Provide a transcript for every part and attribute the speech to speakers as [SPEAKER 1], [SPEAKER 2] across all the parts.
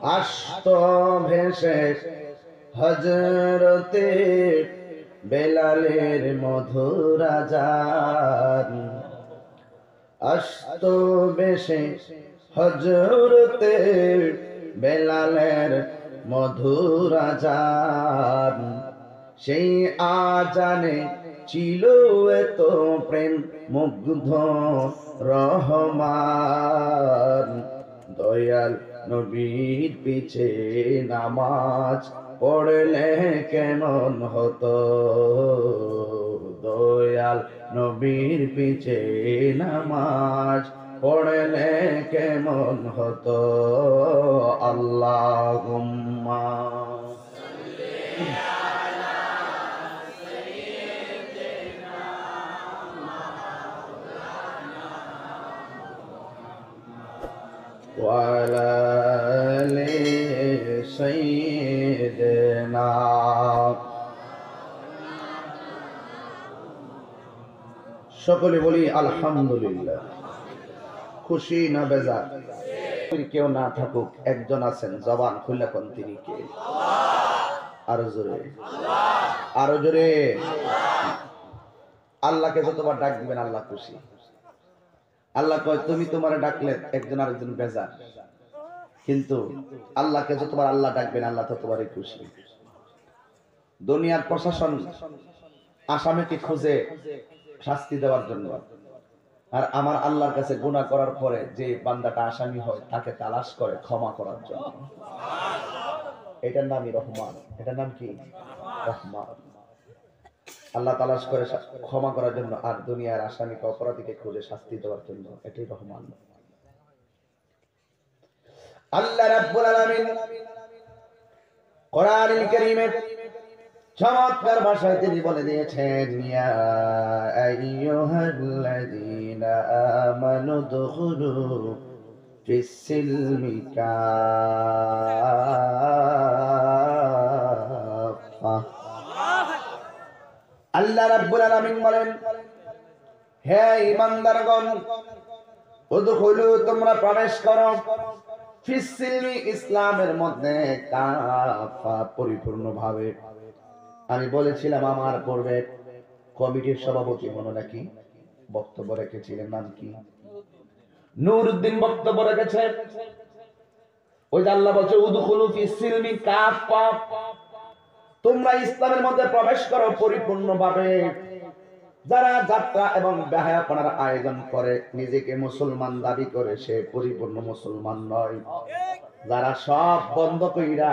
[SPEAKER 1] আস্ত ভেসে হযরতে বেলালের মধুর আযান আস্ত ভেসে হযরতে বেলালের মধুর আযান সেই আজানে ছিল এত প্রেম মুগ্ধ রহমান দয়াল নবীর পিছে নামাজ পড়লে কেমন হতো দয়াল নবীর পিছে নামাজ পড়লে কেমন হতো আল্লাহুম্মা وعلى آل سيدنا সকলে বলি আলহামদুলিল্লাহ। খুশি না বেজার? কেউ না থাকুক, একজন আছেন, জবান খুলে কোন তিনি কে? আরো জোরে, আরো জোরে। আল্লাহকে যতবার ডাক দিবেন আল্লাহ খুশি। আল্লাহ কয় তুমি তোমার ডাকলে একজন আরেকজন বেজার, কিন্তু আল্লাহকে যতবার আল্লাহ ডাকবেন আল্লাহ ততবারই খুশি। দুনিয়ার প্রশাসন আসামিকে খুঁজে শাস্তি দেওয়ার জন্য, আর আমার আল্লাহর কাছে গুনাহ করার পরে যে বান্দাটা আসামি হয় তাকে তালাশ করে ক্ষমা করার জন্য। এটার নামই রহমান। এটার নাম কি? রহমান। আল্লাহ তালাশ করে ক্ষমা করার জন্য, আর দুনিয়ার আসামিকে অপরাধীকে খুঁজে শাস্তি দেওয়ার জন্য। এটাই রহমান। আল্লাহ রাব্বুল আলামিন কোরআনুল কারীমে চমৎকার ভাষায় তিনি বলে দিয়েছেন, ইয়া আইয়ুহাল্লাযীনা আমানু দুখুলু ফিস-সিলমি কাফা। আল্লাহ রাব্বুল আলামিন বলেন, হে ঈমানদারগণ, উদখুলু তোমরা প্রবেশ করো, ফিস-সিলমি ইসলামের মধ্যে, কাফা পরিপূর্ণভাবে। আমি বলেছিলাম আমার পূর্বে কমিটির সভাপতি মনে নাকি বক্তব্য রেখেছিলেন, নাম কি? নূরউদ্দিন বক্তব্য রেখেছে। ওই যে আল্লাহ বলছে উদখুলু ফিস-সিলমি কাফা, তোমরা ইসলামের মধ্যে প্রবেশ করো পরিপূর্ণভাবে। যারা যাত্রা এবং বেহায়াপনার আয়োজন করে, নিজেকে মুসলমান দাবি করে, সে পরিপূর্ণ মুসলমান নয়। যারা সব বন্ধ কইরা,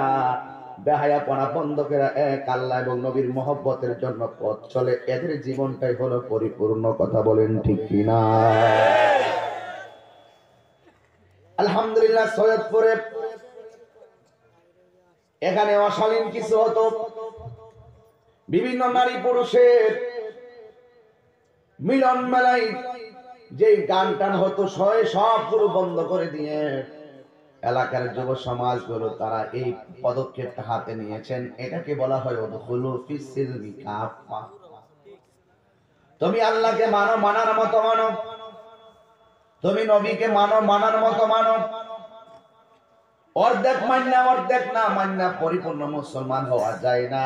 [SPEAKER 1] বেহায়াপনা বন্ধ করে এক আল্লাহ এবং নবীর মহব্বতের জন্য পথ চলে, এদের জীবনটাই হলো পরিপূর্ণ। কথা বলেন ঠিক কিনা? আলহামদুলিল্লাহ, সৈয়দপুরে এখানে অশালীন কিছু হতো, বিভিন্ন নারী পুরুষের মিলন মেলায় যে গান টান হতো, সবগুলো বন্ধ করে দিয়ে এলাকার যুব সমাজগুলো তারা এই পদক্ষেপটা হাতে নিয়েছেন। এটাকে বলা হয় উদখুলু ফিস-সিলমি কাফা। তুমি আল্লাহকে মানো, মানার মতো মানো। তুমি নবীকে মানো, মানার মতো মানো। অর্ধেক মান্না অর্ধেক না মান্না পরিপূর্ণ মুসলমান হওয়া যায় না।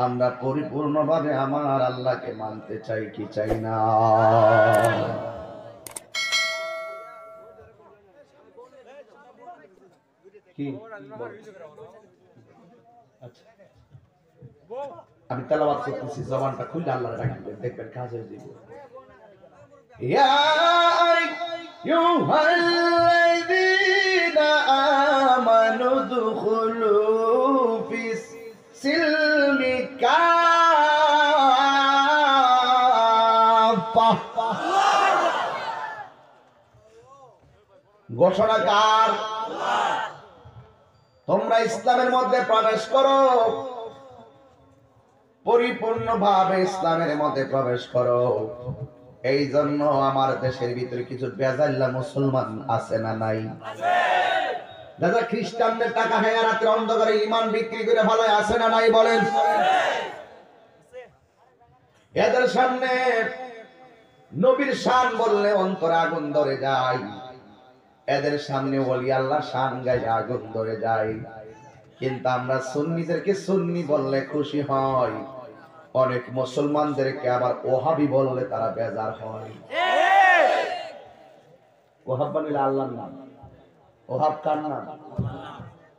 [SPEAKER 1] আমরা পরিপূর্ণভাবে আমার আল্লাহকে মানতে চাই কি চাই না? আমি তেলাওয়াত করতেছি, জবানটা খুলে আল্লাহর ডাকবেন, দেখবেন কাজ হয়ে যাবে। ইয়া আইয়ুহাল্লাযীনা আমানু দুখুলু ফিস-সিলমি কাফা। ঘোষণাকার তোমরা ইসলামের মধ্যে প্রবেশ করো, পরিপূর্ণভাবে ইসলামের মধ্যে প্রবেশ করো। এই জন্য আমার দেশের ভিতরে কিছু বেজাল্লা মুসলমান আছে না নাই? যারা খ্রিস্টানদের টাকা খায় রাত্রে অন্ধকারে ঈমান বিক্রি করে ভালো আছে না নাই বলেন? এদের সামনে নবীর শান বললে অন্তরে আগুন ধরে যায়। এদের সামনে ওলি আল্লাহ শান গায়ে আগুন ধরে যায়। কিন্তু আমরা সুন্নিদেরকে সুন্নি বললে খুশি হয়, অনেক মুসলমানদেরকে আবার ওহাবি বললে তারা বেজার হয়। ওহাব বানিলে আল্লাহর নাম, ওহাব কার নাম?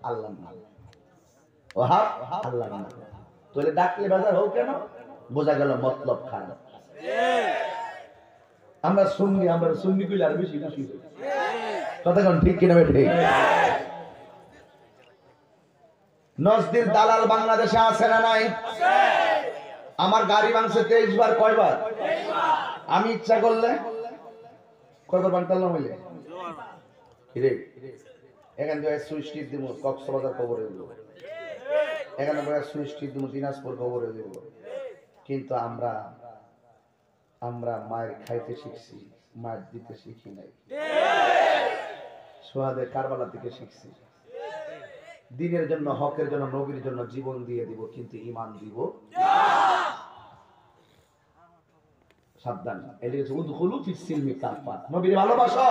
[SPEAKER 1] আল্লাহর নাম। ওহাব আল্লাহর নাম। তোরে ডাকলে বেজার হোক কেন? বোঝা গেল মতলব খারাপ। আমরা সুন্নি কইলে আর বেশি খুশি হই। কথা কোন ঠিক কিনা বেঠে? নজদির দালাল বাংলাদেশে আছে না নাই? আমার গাড়ি ভাঙছে 23 বার। কয়বার? আমি ইচ্ছা করলে কয়বার ভাঙতাম হইলে কিরে এখান থেকে সুইচ টিপ দিব কক্সবাজার খবরে দিব, এখানে বয়ে সুইচ টিপ দিব দিনাজপুর খবরে দিব। কিন্তু আমরা মায়ের খাইতে শিখছি, মায়ের দিতে শিখি নাই। সোহাদের কারবালা থেকে শিখছি। দিনের জন্য, হকের জন্য, নবীর জন্য জীবন দিয়ে দিব, কিন্তু ঈমান দিব সাবধান। এলিগেছে উদখুলু ফিস সিলমি কাফা। নবীর ভালোবাসো,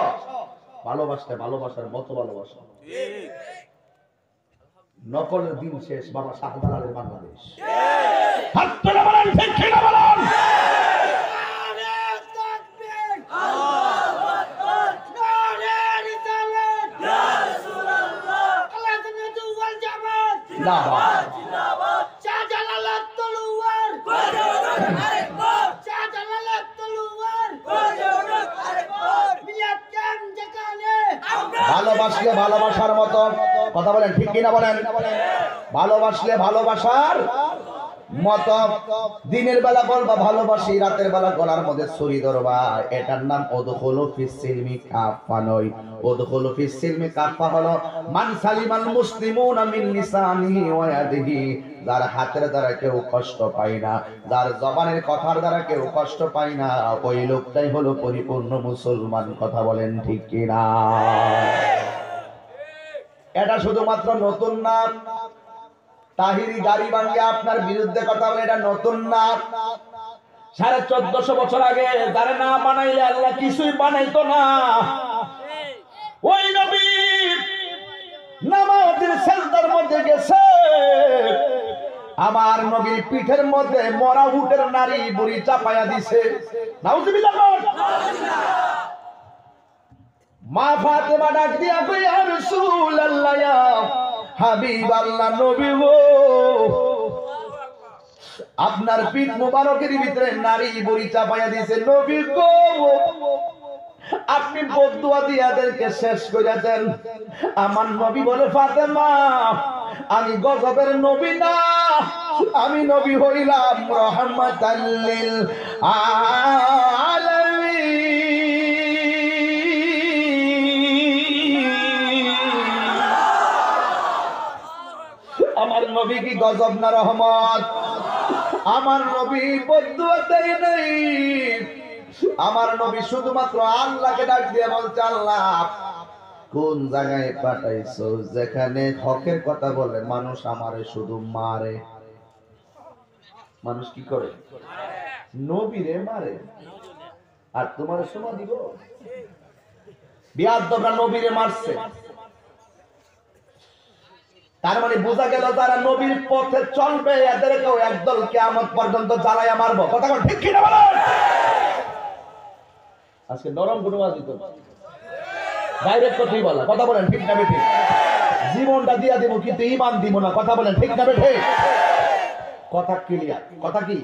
[SPEAKER 1] ভালোবাসতে ভালোবাসার মতো ভালোবাসো। নকলের দিন শেষ। বাবা শাহজালালের বাংলাদেশ। হাত তুলে বলেন ঠিক কি না বলেন? ভালোবাসলে ভালোবাসার মতো। কথা বলেন ঠিক কিনা বলেন? ভালোবাসলে ভালোবাসার মতো। দিনের বেলা বলবা ভালোবাসি, রাতের বেলা গলার মধ্যে ছুরি ধরবা। এটার নাম উদখুলু ফিস সিলমি কাফা নয়। উদখুলু ফিস সিলমি কাফা হলো মান সালিমাল মুসলিমুনা মিন লিসানিহি ওয়া ইয়াদিহি। যার হাতের দ্বারা কেউ কষ্ট পায় না, যার জবানের কথার দ্বারা কেউ কষ্ট পায় না, ওই লোকটাই হলো পরিপূর্ণ মুসলমান। কথা বলেন ঠিক কিনা? এটা শুধুমাত্র নতুন নাম। তাহিরি গাড়ি ভাঙ্গে আপনার বিরুদ্ধে কথা বলে, এটা নতুন নাম। 1450 বছর আগে যারা না বানাইলে আল্লাহ কিছুই বানাইতো না। ওই নবী নামাজের সিজদার মধ্যে গেছে, আমার নবীর পিঠের মধ্যে মরা উটের নারী বুড়ি চাপায়া দিছে। নাউজুবিল্লাহ। মা ফাতেমা ডাক দিয়া কই, ইয়া রাসূলুল্লাহ, ইয়া হাবিবাল্লাহ, নবী গো, আপনার পিঠ মোবারকের ভিতরে নারী বুড়ি চাপায়া দিয়েছে। নবী গো, আপনি বদদুয়া দিয়ে এদেরকে শেষ করে দেন। আমার নবী বলে, ফাতেমা, আমি গজবের নবী না, আমি নবী হইলাম রাহমাতাল লিল আলামিন। আমার নবী কি গজব না রহমত? আমার নবী বদদুয়া দেয় নাই। আমার নবী শুধুমাত্র আল্লাহকে ডাক দিয়ে বলছে, আল্লাহ কোন জায়গায় পাঠাইছো যেখানে হকের কথা বলে মানুষ আমারে শুধু মারে। মানুষ কি করে? নবীরে মারে। আর তোমার সময় দিব? বিয়াদবরা নবীরে মারছে। তার মানে বোঝা গেল যারা নবীর পথে চলবে এদেরকেও একদল কিয়ামত পর্যন্ত জ্বালায়া মারবো। কথা বল ঠিক কি না বলেন? আজকে নরম কোনো ওয়াজ দিত, ডাইরেক্ট কথাই বলা। কথা বলেন ঠিক না বেঠিক? জীবনটা দিয়া দেব কিন্তু ঈমান দিব না। কথা বলেন ঠিক না বেঠিক? কথা ক্লিয়ার? কথা কি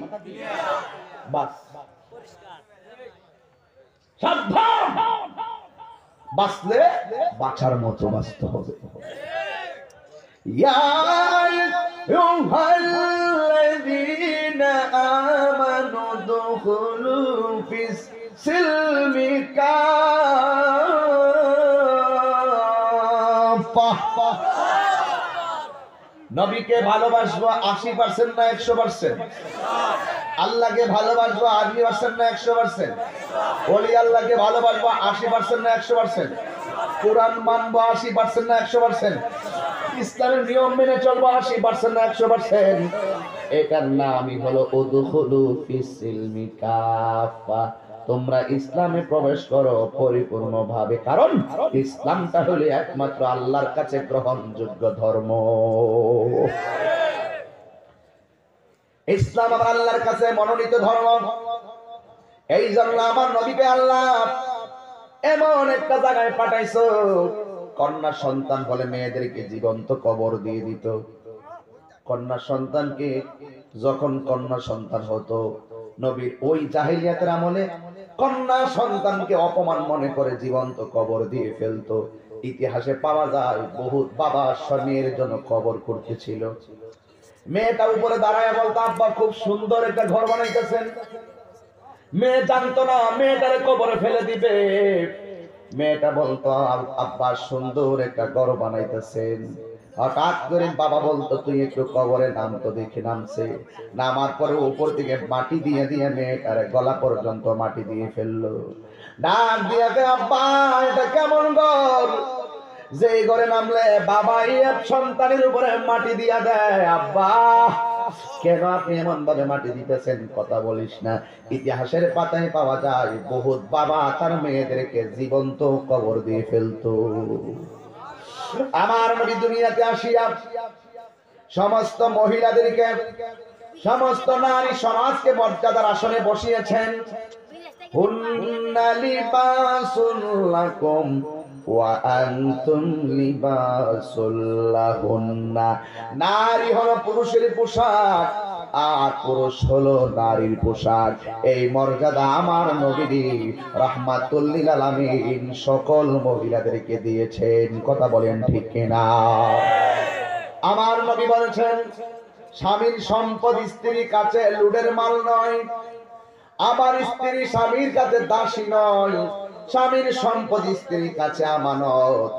[SPEAKER 1] বাস? সাবধান, বাঁচলে বাঁচার মতো বাঁচতে হবে। ইয়া আইয়ুহাল্লাযীনা আমানু দুখুলু ফিস সিলমি কাফা। নবীকে ভালোবাসবো 80% না 100%? আল্লাহকে ভালোবাসবো 80% না 100%? ওলি আল্লাহকে ভালোবাসবো 80% না 100%? কোরআন মানবো 80% না 100%? ইসলামের নিয়ম মেনে চলবো 80% না 100%? এটার নামই হলো উদখুলু ফিস সিলমি কাফা। তোমরা ইসলামে প্রবেশ করো পরিপূর্ণভাবে, কারণ ইসলামটা হলো একমাত্র আল্লাহর কাছে গ্রহণযোগ্য ধর্ম। ইসলাম আমার আল্লাহর কাছে মনোনীত ধর্ম। এই জন্য আমার নবীকে আল্লাহ এমন একটা জায়গায় পাঠাইছো, কন্যা সন্তান বলে মেয়েদেরকে জীবন্ত কবর দিয়ে দিত। কন্যা সন্তানকে, যখন কন্যা সন্তান হতো, নবীর ওই জাহিলিয়াতের আমলে কন্যা সন্তানকে অপমান মনে করে জীবন্ত কবর দিয়ে ফেলতো। ইতিহাসে পাওয়া যায় বহুত বাবা মেয়ের জন্য কবর করতেছিল। মেয়েটা উপরে দাঁড়ায় বলতো, আব্বা খুব সুন্দর একটা ঘর বানাইতেছেন। মেয়ে জানতো না মেয়েটারে কবরে ফেলে দিবে। মেয়েটা বলতো, আব্বা সুন্দর একটা ঘর বানাইতেছেন। হঠাৎ করে বাবা বলতো, তুই একটু কবরে নাম। তো দেখে নামছে। নামার পরে উপর থেকে মাটি দিয়ে দিয়ে মেয়েটারে গলা পর্যন্ত মাটি দিয়ে ফেললো। ডাক দিয়ে, আব্বা এটা কেমন ঘর যে ঘরে নামলে বাবাই সন্তানের উপরে মাটি দিয়া দেয়? আব্বা কেন আপনি এমন ভাবে মাটি দিতেছেন? কথা বলিস না। ইতিহাসের পাতায় পাওয়া যায় বহুত বাবা তার মেয়েদেরকে জীবন্ত কবর দিয়ে ফেলতো। আমার নবী দুনিয়াতে আসিয়া সমস্ত মহিলাদেরকে, সমস্ত নারী সমাজকে মর্যাদার আসনে বসিয়েছেন। হুন্না লিবাসুল লাকুম ওয়া আনতুম লিবাসুল লাহুন্না। নারী হলো পুরুষের পোশাক, আর পুরুষ হলো নারীর পোশাক। এই মর্যাদা আমার নবী রাহমাতুল লিল আলামিন সকল মহিলাদেরকে দিয়েছেন। কথা বলেন ঠিক কিনা? আমার নবী বলেছেন, স্বামীর সম্পদ স্ত্রীর কাছে লুটের মাল নয়, আবার স্ত্রী স্বামীর কাছে দাসী নয়। স্বামীর সম্পদ স্ত্রীর কাছে আমানত,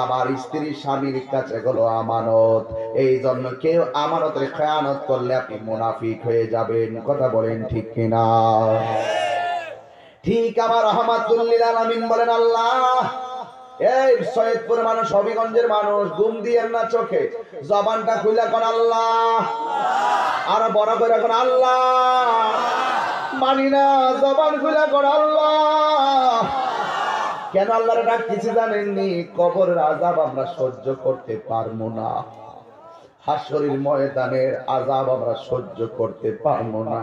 [SPEAKER 1] আবার স্ত্রী স্বামীর কাছে হলো আমানত। এই জন্য কেউ আমানতের খেয়ানত করলে আপনি মুনাফিক হয়ে যাবেন। কথা বলেন ঠিক কিনা? ঠিক আমার রাহমাতুল লিল আলামিন বলেন, আল্লাহ এই সৈয়দপুর মানুষ, হবিগঞ্জের মানুষ, ঘুম দিয়েন না চোখে, জবানটা খুলে কোন আল্লাহ, আর বড় করে কোন আল্লাহ। মানি না, জবান খুলে কোন আল্লাহ। কেন আল্লাহর ডাক কিছু জানেননি? কবরের আযাব আমরা সহ্য করতে পারবো না, হাসরের ময়দানের আযাব আমরা সহ্য করতে পারবো না।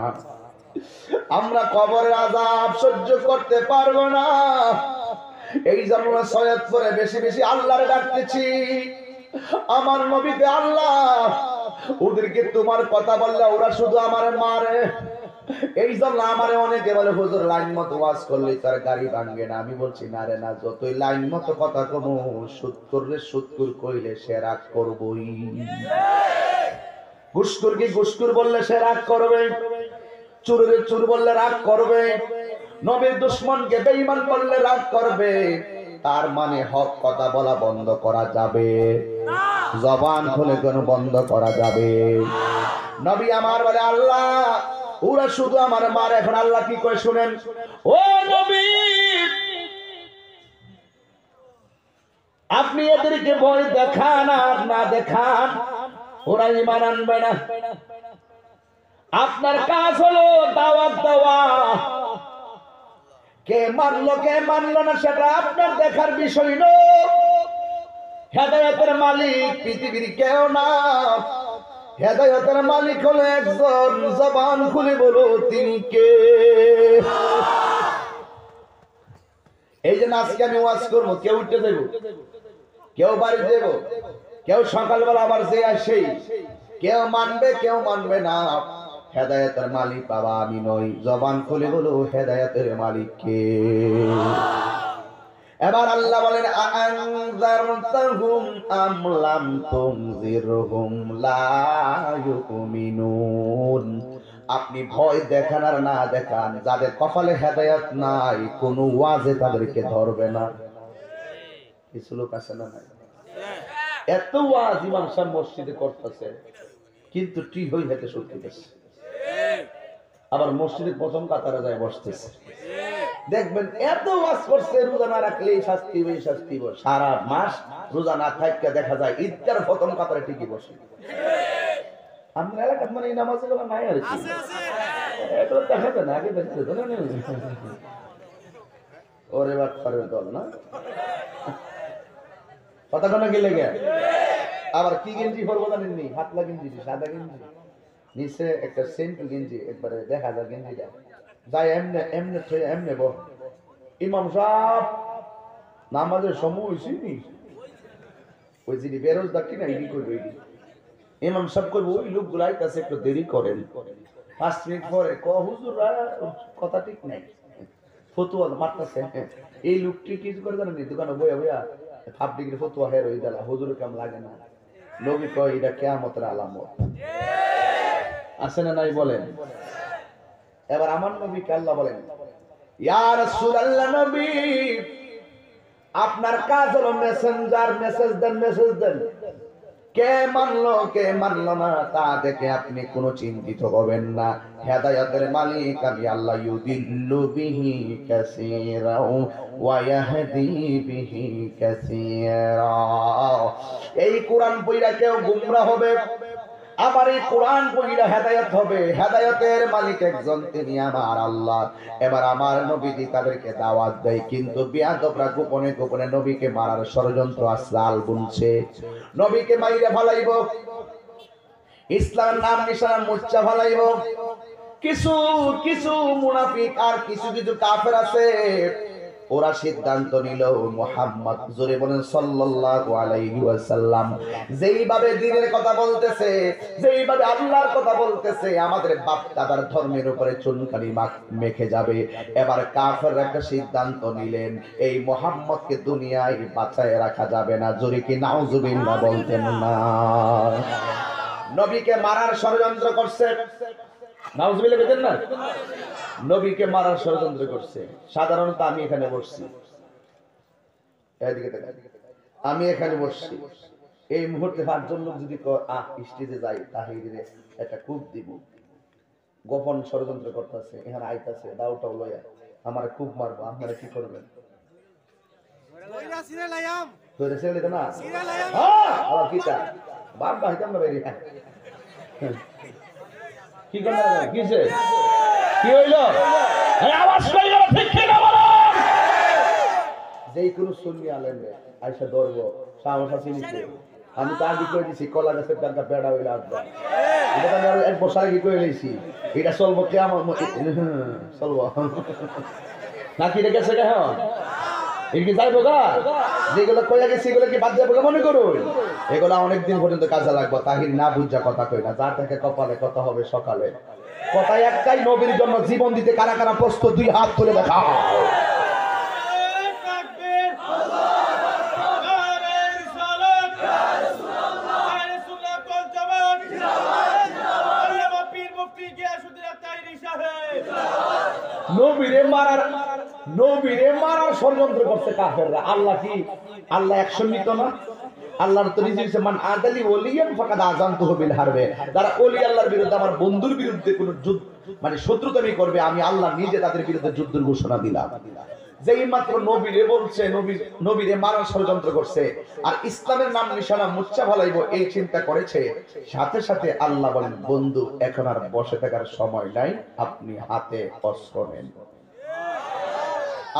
[SPEAKER 1] আমরা কবরের আযাব সহ্য করতে পারবো না। এই জন্য সৈয়দপুরে বেশি বেশি আল্লাহরে ডাকতেছি। আমার নবীকে আল্লাহ, ওদেরকে তোমার কথা বললে ওরা শুধু আমারে মারে। এই জন্য আমারে অনেকে বলে, হুজুর লাইন মতো ওয়াজ করলে তার গাড়ি ভাঙবে না। আমি বলছি না রে না, যতই লাইন মতো কথা কমু, সুদ করলে সুদকুর কইলে সে রাগ করবই। ঘুষখোরকে ঘুষখোর বললে সে রাগ করবে, চোরের চোর বললে রাগ করবে, নবীর দুশমনকে বেঈমান বললে রাগ করবে। তার মানে হক কথা বলা বন্ধ করা যাবে না, জবান খুলে কেন বন্ধ করা যাবে? নবী আমার বলে, আল্লাহ ওরা শুধু আমার মার। এখন আল্লাহ কি কয় শুনেন, ও নবী আপনি এদেরকে ভয় দেখান আর না দেখান, ওরা ঈমান আনবে না। আপনার কাজ হলো দাওয়াত দেওয়া। কে মানলো কে মানলো না সেটা আপনার দেখার বিষয় নয়। হেদায়েতের মালিক পৃথিবীর কেউ না, হেদায়েতের মালিক হলো একজন। জবান খুলে বলো তিনি কে? এই যে আজকে আমি ওয়াজ করবো, কেউ উঠতে দেব, কেউ বাড়ি দেব, কেউ সকালবেলা আবার যে আসে, কেউ মানবে কেউ মানবে না। হেদায়েতের মালিক বাবা আমি নই। জবান খুলে বলো হেদায়েতের মালিক কে? এবার আল্লাহ বলেন, আনজারতাহুম আম লাম তুনজিরহুম লা ইউমিনুন। আপনি ভয় দেখান আর না দেখান, যাদের কপালে হেদায়েত নাই কোন ওয়াজে তাদেরকে ধরবে না। কিছু লোক আছে না, এত ওয়াজ ইমাম সাহেব মসজিদে করতেছে, কিন্তু ঠিক হই হেতে শুনতেছে। আবার মসজিদের প্রথম কাতারে যায় বসতেছে, দেখবেন এত ওয়াজ করছে, রোজা না রাখলে এই শাস্তি এই শাস্তি। সারা মাস রোজা না থাকতে দেখা যায় ঈদগার প্রথম কাতারে ঠিকই বসে। আমরা এলাকার মানে এই নামাজগুলো নাই আর কি, এগুলো দেখা যায় না, আগে দেখতে ওরে বাটপারের দল না, কথা কোনো গেলে গে। আবার কি গেঞ্জি পরবো জানেননি? হাতলা গেঞ্জি, সাদা গেঞ্জি, নিচে একটা সেন্টু গেঞ্জি, একবারে দেখা যায় গেঞ্জিটা যাই এমনে এমনে এমনে বল। ইমাম সাহেব নামাজের সময় হয়েছি নি, ওই যিনি বেরোজগার কিনা ইডি করবে, ইমাম সাহেব করবো ওই লোকগুলো আইতাছে একটু দেরি করেন, 5 মিনিট পরে হুজুররা কথা ঠিক নাই, ফতুয়া মারতেছে। এই লোকটি কিছু করে জানেন দোকানে বইয়া বইয়া হাফ ডিগ্রি ফতুয়া হের হয়ে গেল, হুজুর কেমন লাগে না। নবী কয় এটা কিয়ামতের আলামত, আছে না নাই বলেন? এবার আমার নবীকে আল্লাহ বলেন, ইয়া রাসূলুল্লাহ নবী, আপনার কাজ হলো মেসেঞ্জার, মেসেজ দেন, মেসেজ দেন। কে মানলো না তা দেখে আপনি কোনো চিন্তিত হবেন না। হেদায়েতের মালিক আমি আল্লাহ, ইউদিল্লু বিহি কাসীরা ওয়া ইয়াহদি বিহি কাসীরা। এই কোরআন পড়া কেউ গোমরা হবে, আবার এই কোরআন পড়া হেদায়েত হবে। হেদায়েতের মালিক একজন, তিনি আমার আল্লাহ। এবার আমার নবীজি তাদেরকে দাওয়াত দেয়, কিন্তু বিয়াদবরা গোপনে গোপনে নবীকে মারার ষড়যন্ত্র আসলাল বুনছে। নবীকে মাইরা ফালাইব, ইসলামের নাম নিশানা মুচ্ছা ফালাইব। কিছু কিছু মুনাফিক আর কিছু কিছু কাফের আছে, ওরা সিদ্ধান্ত নিল মুহাম্মদ, জোরে বলেন সাল্লাল্লাহু আলাইহি ওয়াসাল্লাম, যেইভাবে দ্বীনের কথা বলতেছে, যেইভাবে আল্লাহর কথা বলতেছে, আমাদের বাপ দাদার ধর্মের উপরে চুনকালি মেখে যাবে। এবার কাফেররা একটা সিদ্ধান্ত নিলেন, এই মুহাম্মদকে দুনিয়ায় বাঁচায় রাখা যাবে না। জোরে কি নাউজুবিল্লাহ বলতেন না? নবীকে মারার ষড়যন্ত্র করছে, নাউজুবিল্লাহ বলতেন না? নবীকে মারার ষড়যন্ত্র করছে। সাধারণত আমি এখানে বসছি, আমি এখানে বসছি, এই মুহূর্তে 5 জন লোক যদি স্টেজে যাই, তাহিরে একটা কূপ দিব, গোপন ষড়যন্ত্র করতেছে, এখানে আইতাছে দাউটাও লয়া আমার কূপ মারবো, আপনারা কি করবেন? কি কিসে কি হইল? যেই কোনো সুন্নি আলেম আইসা ধরবো, সাহস আছে নিচে। আমি তো আগে কয়ে দিছি কলা গাছের টাকা বেড়া হইলে আসবা, এটা আমি আরো 1 বছর আগে কয়ে দিয়েছি। এটা চলবো কে আমার চলবো নাকি রেখে গেছে এখন এদিকে যাইবো গা? যেগুলো কইয়া গেছি এগুলো কি বাদ যাবো মনে করুন? এগুলো অনেকদিন পর্যন্ত কাজে লাগবো। তাহির না বুঝা কথা কই না, যা থেকে কপালে কথা হবে সকালে। কথা একটাই, নবীর জন্য জীবন দিতে কারা কারা প্রস্তুত? 2 হাত তুলে দেখা। নবীরে মারার ষড়যন্ত্র করছে কাফেররা। আল্লাহ কি আল্লাহ অ্যাকশন নিত না? আল্লাহর তো নিজে বলেছে, মান আদালি ওলিয়ান ফাকাদ আযানতুহু বিল হারবে। যারা ওলি আল্লাহর বিরুদ্ধে, আমার বন্ধুর বিরুদ্ধে কোন যুদ্ধ মানে শত্রুতামি করবে, আমি আল্লাহ নিজে তাদের বিরুদ্ধে যুদ্ধের ঘোষণা দিলাম। যেই মাত্র নবীরে বলছে, নবীরে মারার ষড়যন্ত্র করছে আর ইসলামের নাম নিশানা মুচ্ছা ফেলাইবো, এই চিন্তা করেছে, সাথে সাথে আল্লাহ বলেন, বন্ধু এখন আর বসে থাকার সময় নাই, আপনি হাতে অস্ত্র নেন।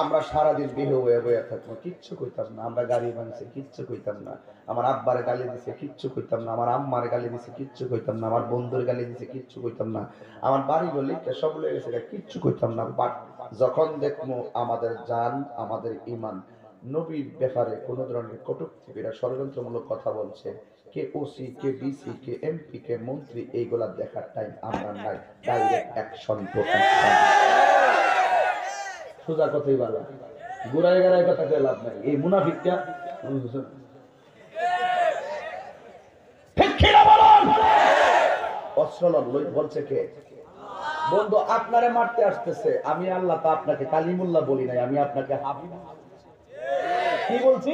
[SPEAKER 1] আমরা সারাদিন বিহে হয়ে বয়ে থাকবো, কিচ্ছু কইতাম না। আমরা গাড়ি ভাঙছে, কিচ্ছু কইতাম না। আমার আব্বার গালি দিছে, কিচ্ছু কইতাম না। আমার আম্মার গালি দিছে, কিচ্ছু কইতাম না। আমার বন্ধুর গালি দিছে, কিচ্ছু কইতাম না। আমার বাড়ি গলি সব লয়ে গেছে, কিচ্ছু কইতাম না। বাট যখন দেখবো আমাদের জান, আমাদের ইমান, নবীর ব্যাপারে কোন ধরনের কটূক্তি, ষড়যন্ত্রমূলক কথা বলছে, কে ওসি, কে ডিসি, কে এমপি, কে মন্ত্রী, এইগুলা দেখার টাইম আমরা নাই। Direct action to action. সোজা কথাই বলা, গোড়ায় গাড়ায় কথা কে লাভ নাই। এই মুনাফিকটা অস্ত্র বলছে কে? বন্ধু আপনারে মারতে আসতেছে, আমি আল্লাহ তা আপনাকে কালিমুল্লাহ বলি নাই, আমি আপনাকে হাবিবুল্লাহ কি বলছি?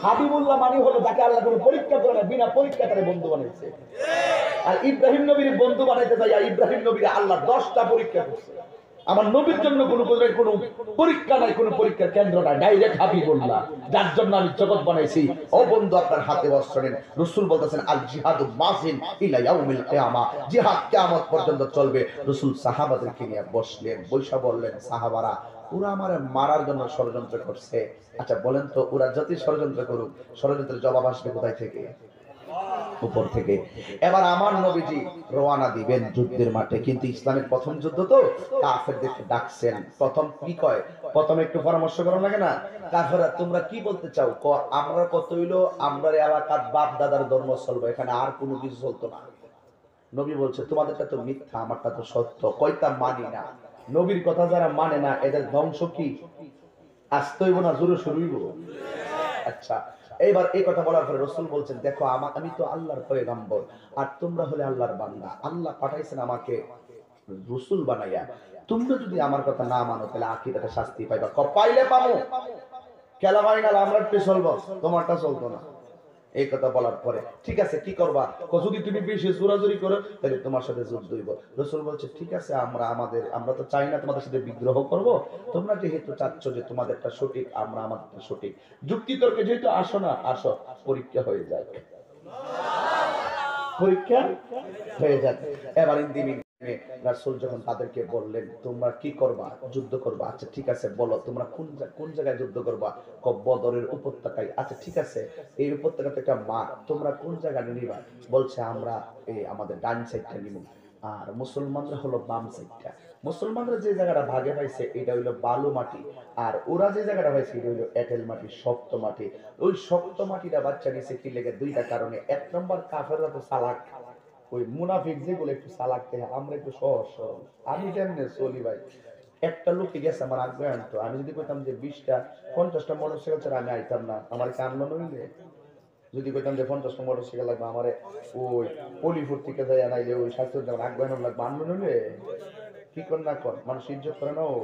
[SPEAKER 1] হাবিবুল্লাহ মানে হলো যাকে আল্লাহ কোনো পরীক্ষা করে না, বিনা পরীক্ষা করে বন্ধু বানাইছে। আর ইব্রাহিম নবীর বন্ধু বানাইতে যাই, ইব্রাহিম নবীর আল্লাহ 10টা পরীক্ষা করছে। আমার নবীর জন্য কোনো পরীক্ষা নাই, কোনো পরীক্ষার কেন্দ্র নাই, ডাইরেক্ট হাবিবুল্লাহ, যার জন্য আমি জগৎ বানাইছি। ও বন্ধু আপনার হাতে অস্ত্র নেন। রাসূল বলতেছেন, আল জিহাদু মাযিন ইলা ইয়াউমিল কিয়ামা, জিহাদ কিয়ামত পর্যন্ত চলবে। রাসূল সাহাবাদেরকে নিয়ে বসলেন, বৈশা বললেন, সাহাবারা ওরা আমার মারার জন্য ষড়যন্ত্র করছে। আচ্ছা বলেন তো, ওরা যতই ষড়যন্ত্র করুক, ষড়যন্ত্রের জবাব আসবে কোথায় থেকে? উপর থেকে। এবার আমার নবীজি রওনা দিবেন যুদ্ধের মাঠে, কিন্তু ইসলামের প্রথম যুদ্ধ তো, কাফেরদেরকে ডাকছেন। প্রথম কি কয়? প্রথমে একটু পরামর্শ করা লাগে না? কাফেররা তোমরা কি বলতে চাও? আমরা কত হইলো, আমরা এলাকার বাপ দাদার ধর্ম চলবে, এখানে আর কোনো কিছু চলতো না। নবী বলছে তোমাদেরটা তো মিথ্যা, আমারটা তো সত্য। কয়টা মানি না। নবীর কথা যারা মানে না, এদের ধ্বংস কি আসতে হইব না জোরে শুরু হইব? আচ্ছা, এইবার এই কথা বলার পরে রাসূল বলছেন, দেখো আমি তো আল্লাহর পয়গম্বর, আর তোমরা হলে আল্লাহর বান্দা। আল্লাহ পাঠাইছেন আমাকে রাসূল বানাইয়া। তোমরা যদি আমার কথা না মানো, তাহলে আখিরাতে শাস্তি পাইবা। পাইলে পাবো, খেলা ফাইনাল আমরা একটু চলবো, তোমারটা চলতো না। এই কথা বলার পরে ঠিক আছে কি করবা? যদি তুমি বেশি জোরাজুরি করো, তাহলে তোমার সাথে যুদ্ধ হইব। রাসূল বলছে ঠিক আছে, আমরা তো চাই না তোমাদের সাথে বিদ্রোহ করব। তোমরা যেহেতু চাচ্ছ যে তোমাদেরটা সঠিক, আমাদেরটা সঠিক, যুক্তি তর্কে যেহেতু আসো না, আসো, পরীক্ষা হয়ে যায়। পরীক্ষা হয়ে যায়। এবার রাসূল যখন তাদেরকে বললেন তোমরা কি করবা? যুদ্ধ করবা। আচ্ছা ঠিক আছে, বলো তোমরা কোন জায়গায় যুদ্ধ করবা? বদরের উপত্যকায়। আচ্ছা ঠিক আছে, এই উপত্যকাতে একটা মাঠ, তোমরা কোন জায়গায় নিবা? বলছে আমরা এই আমাদের ডান সাইডটা নিব, আর মুসলমানরা হলো বাম সাইডটা। মুসলমানরা যে জায়গাটা ভাগে পাইছে এটা হইলো বালু মাটি, আর ওরা যে জায়গাটা পাইছে এটা হইলো এঁটেল মাটি, শক্ত মাটি। ওই শক্ত মাটিটা বাচ্চা নিচে কি লেগে? দুইটা কারণে। এক নম্বর, কাফেররা তো চালাক, ওই মুনাফিক যেগুলো একটু চালাক থাকে, আমরা একটু সহজ সরল। আমি কেমনে চলি ভাই, একটা লোকে গেছে আমার আগ্রহ আনতো, আমি যদি কইতাম যে 20টা 50টা মোটরসাইকেল ছাড়া আমি আইতাম না, আমার কি আনলো নইলে? যদি কইতাম যে 50টা মোটরসাইকেল লাগবে আমার, ওই পলিফুর থেকে যাই আনাইলে ওই স্বাস্থ্য যেমন আগ্রহ লাগবে, আনলো নইলে? কি কর না কর, মানুষ ইজ্জত করে না, ও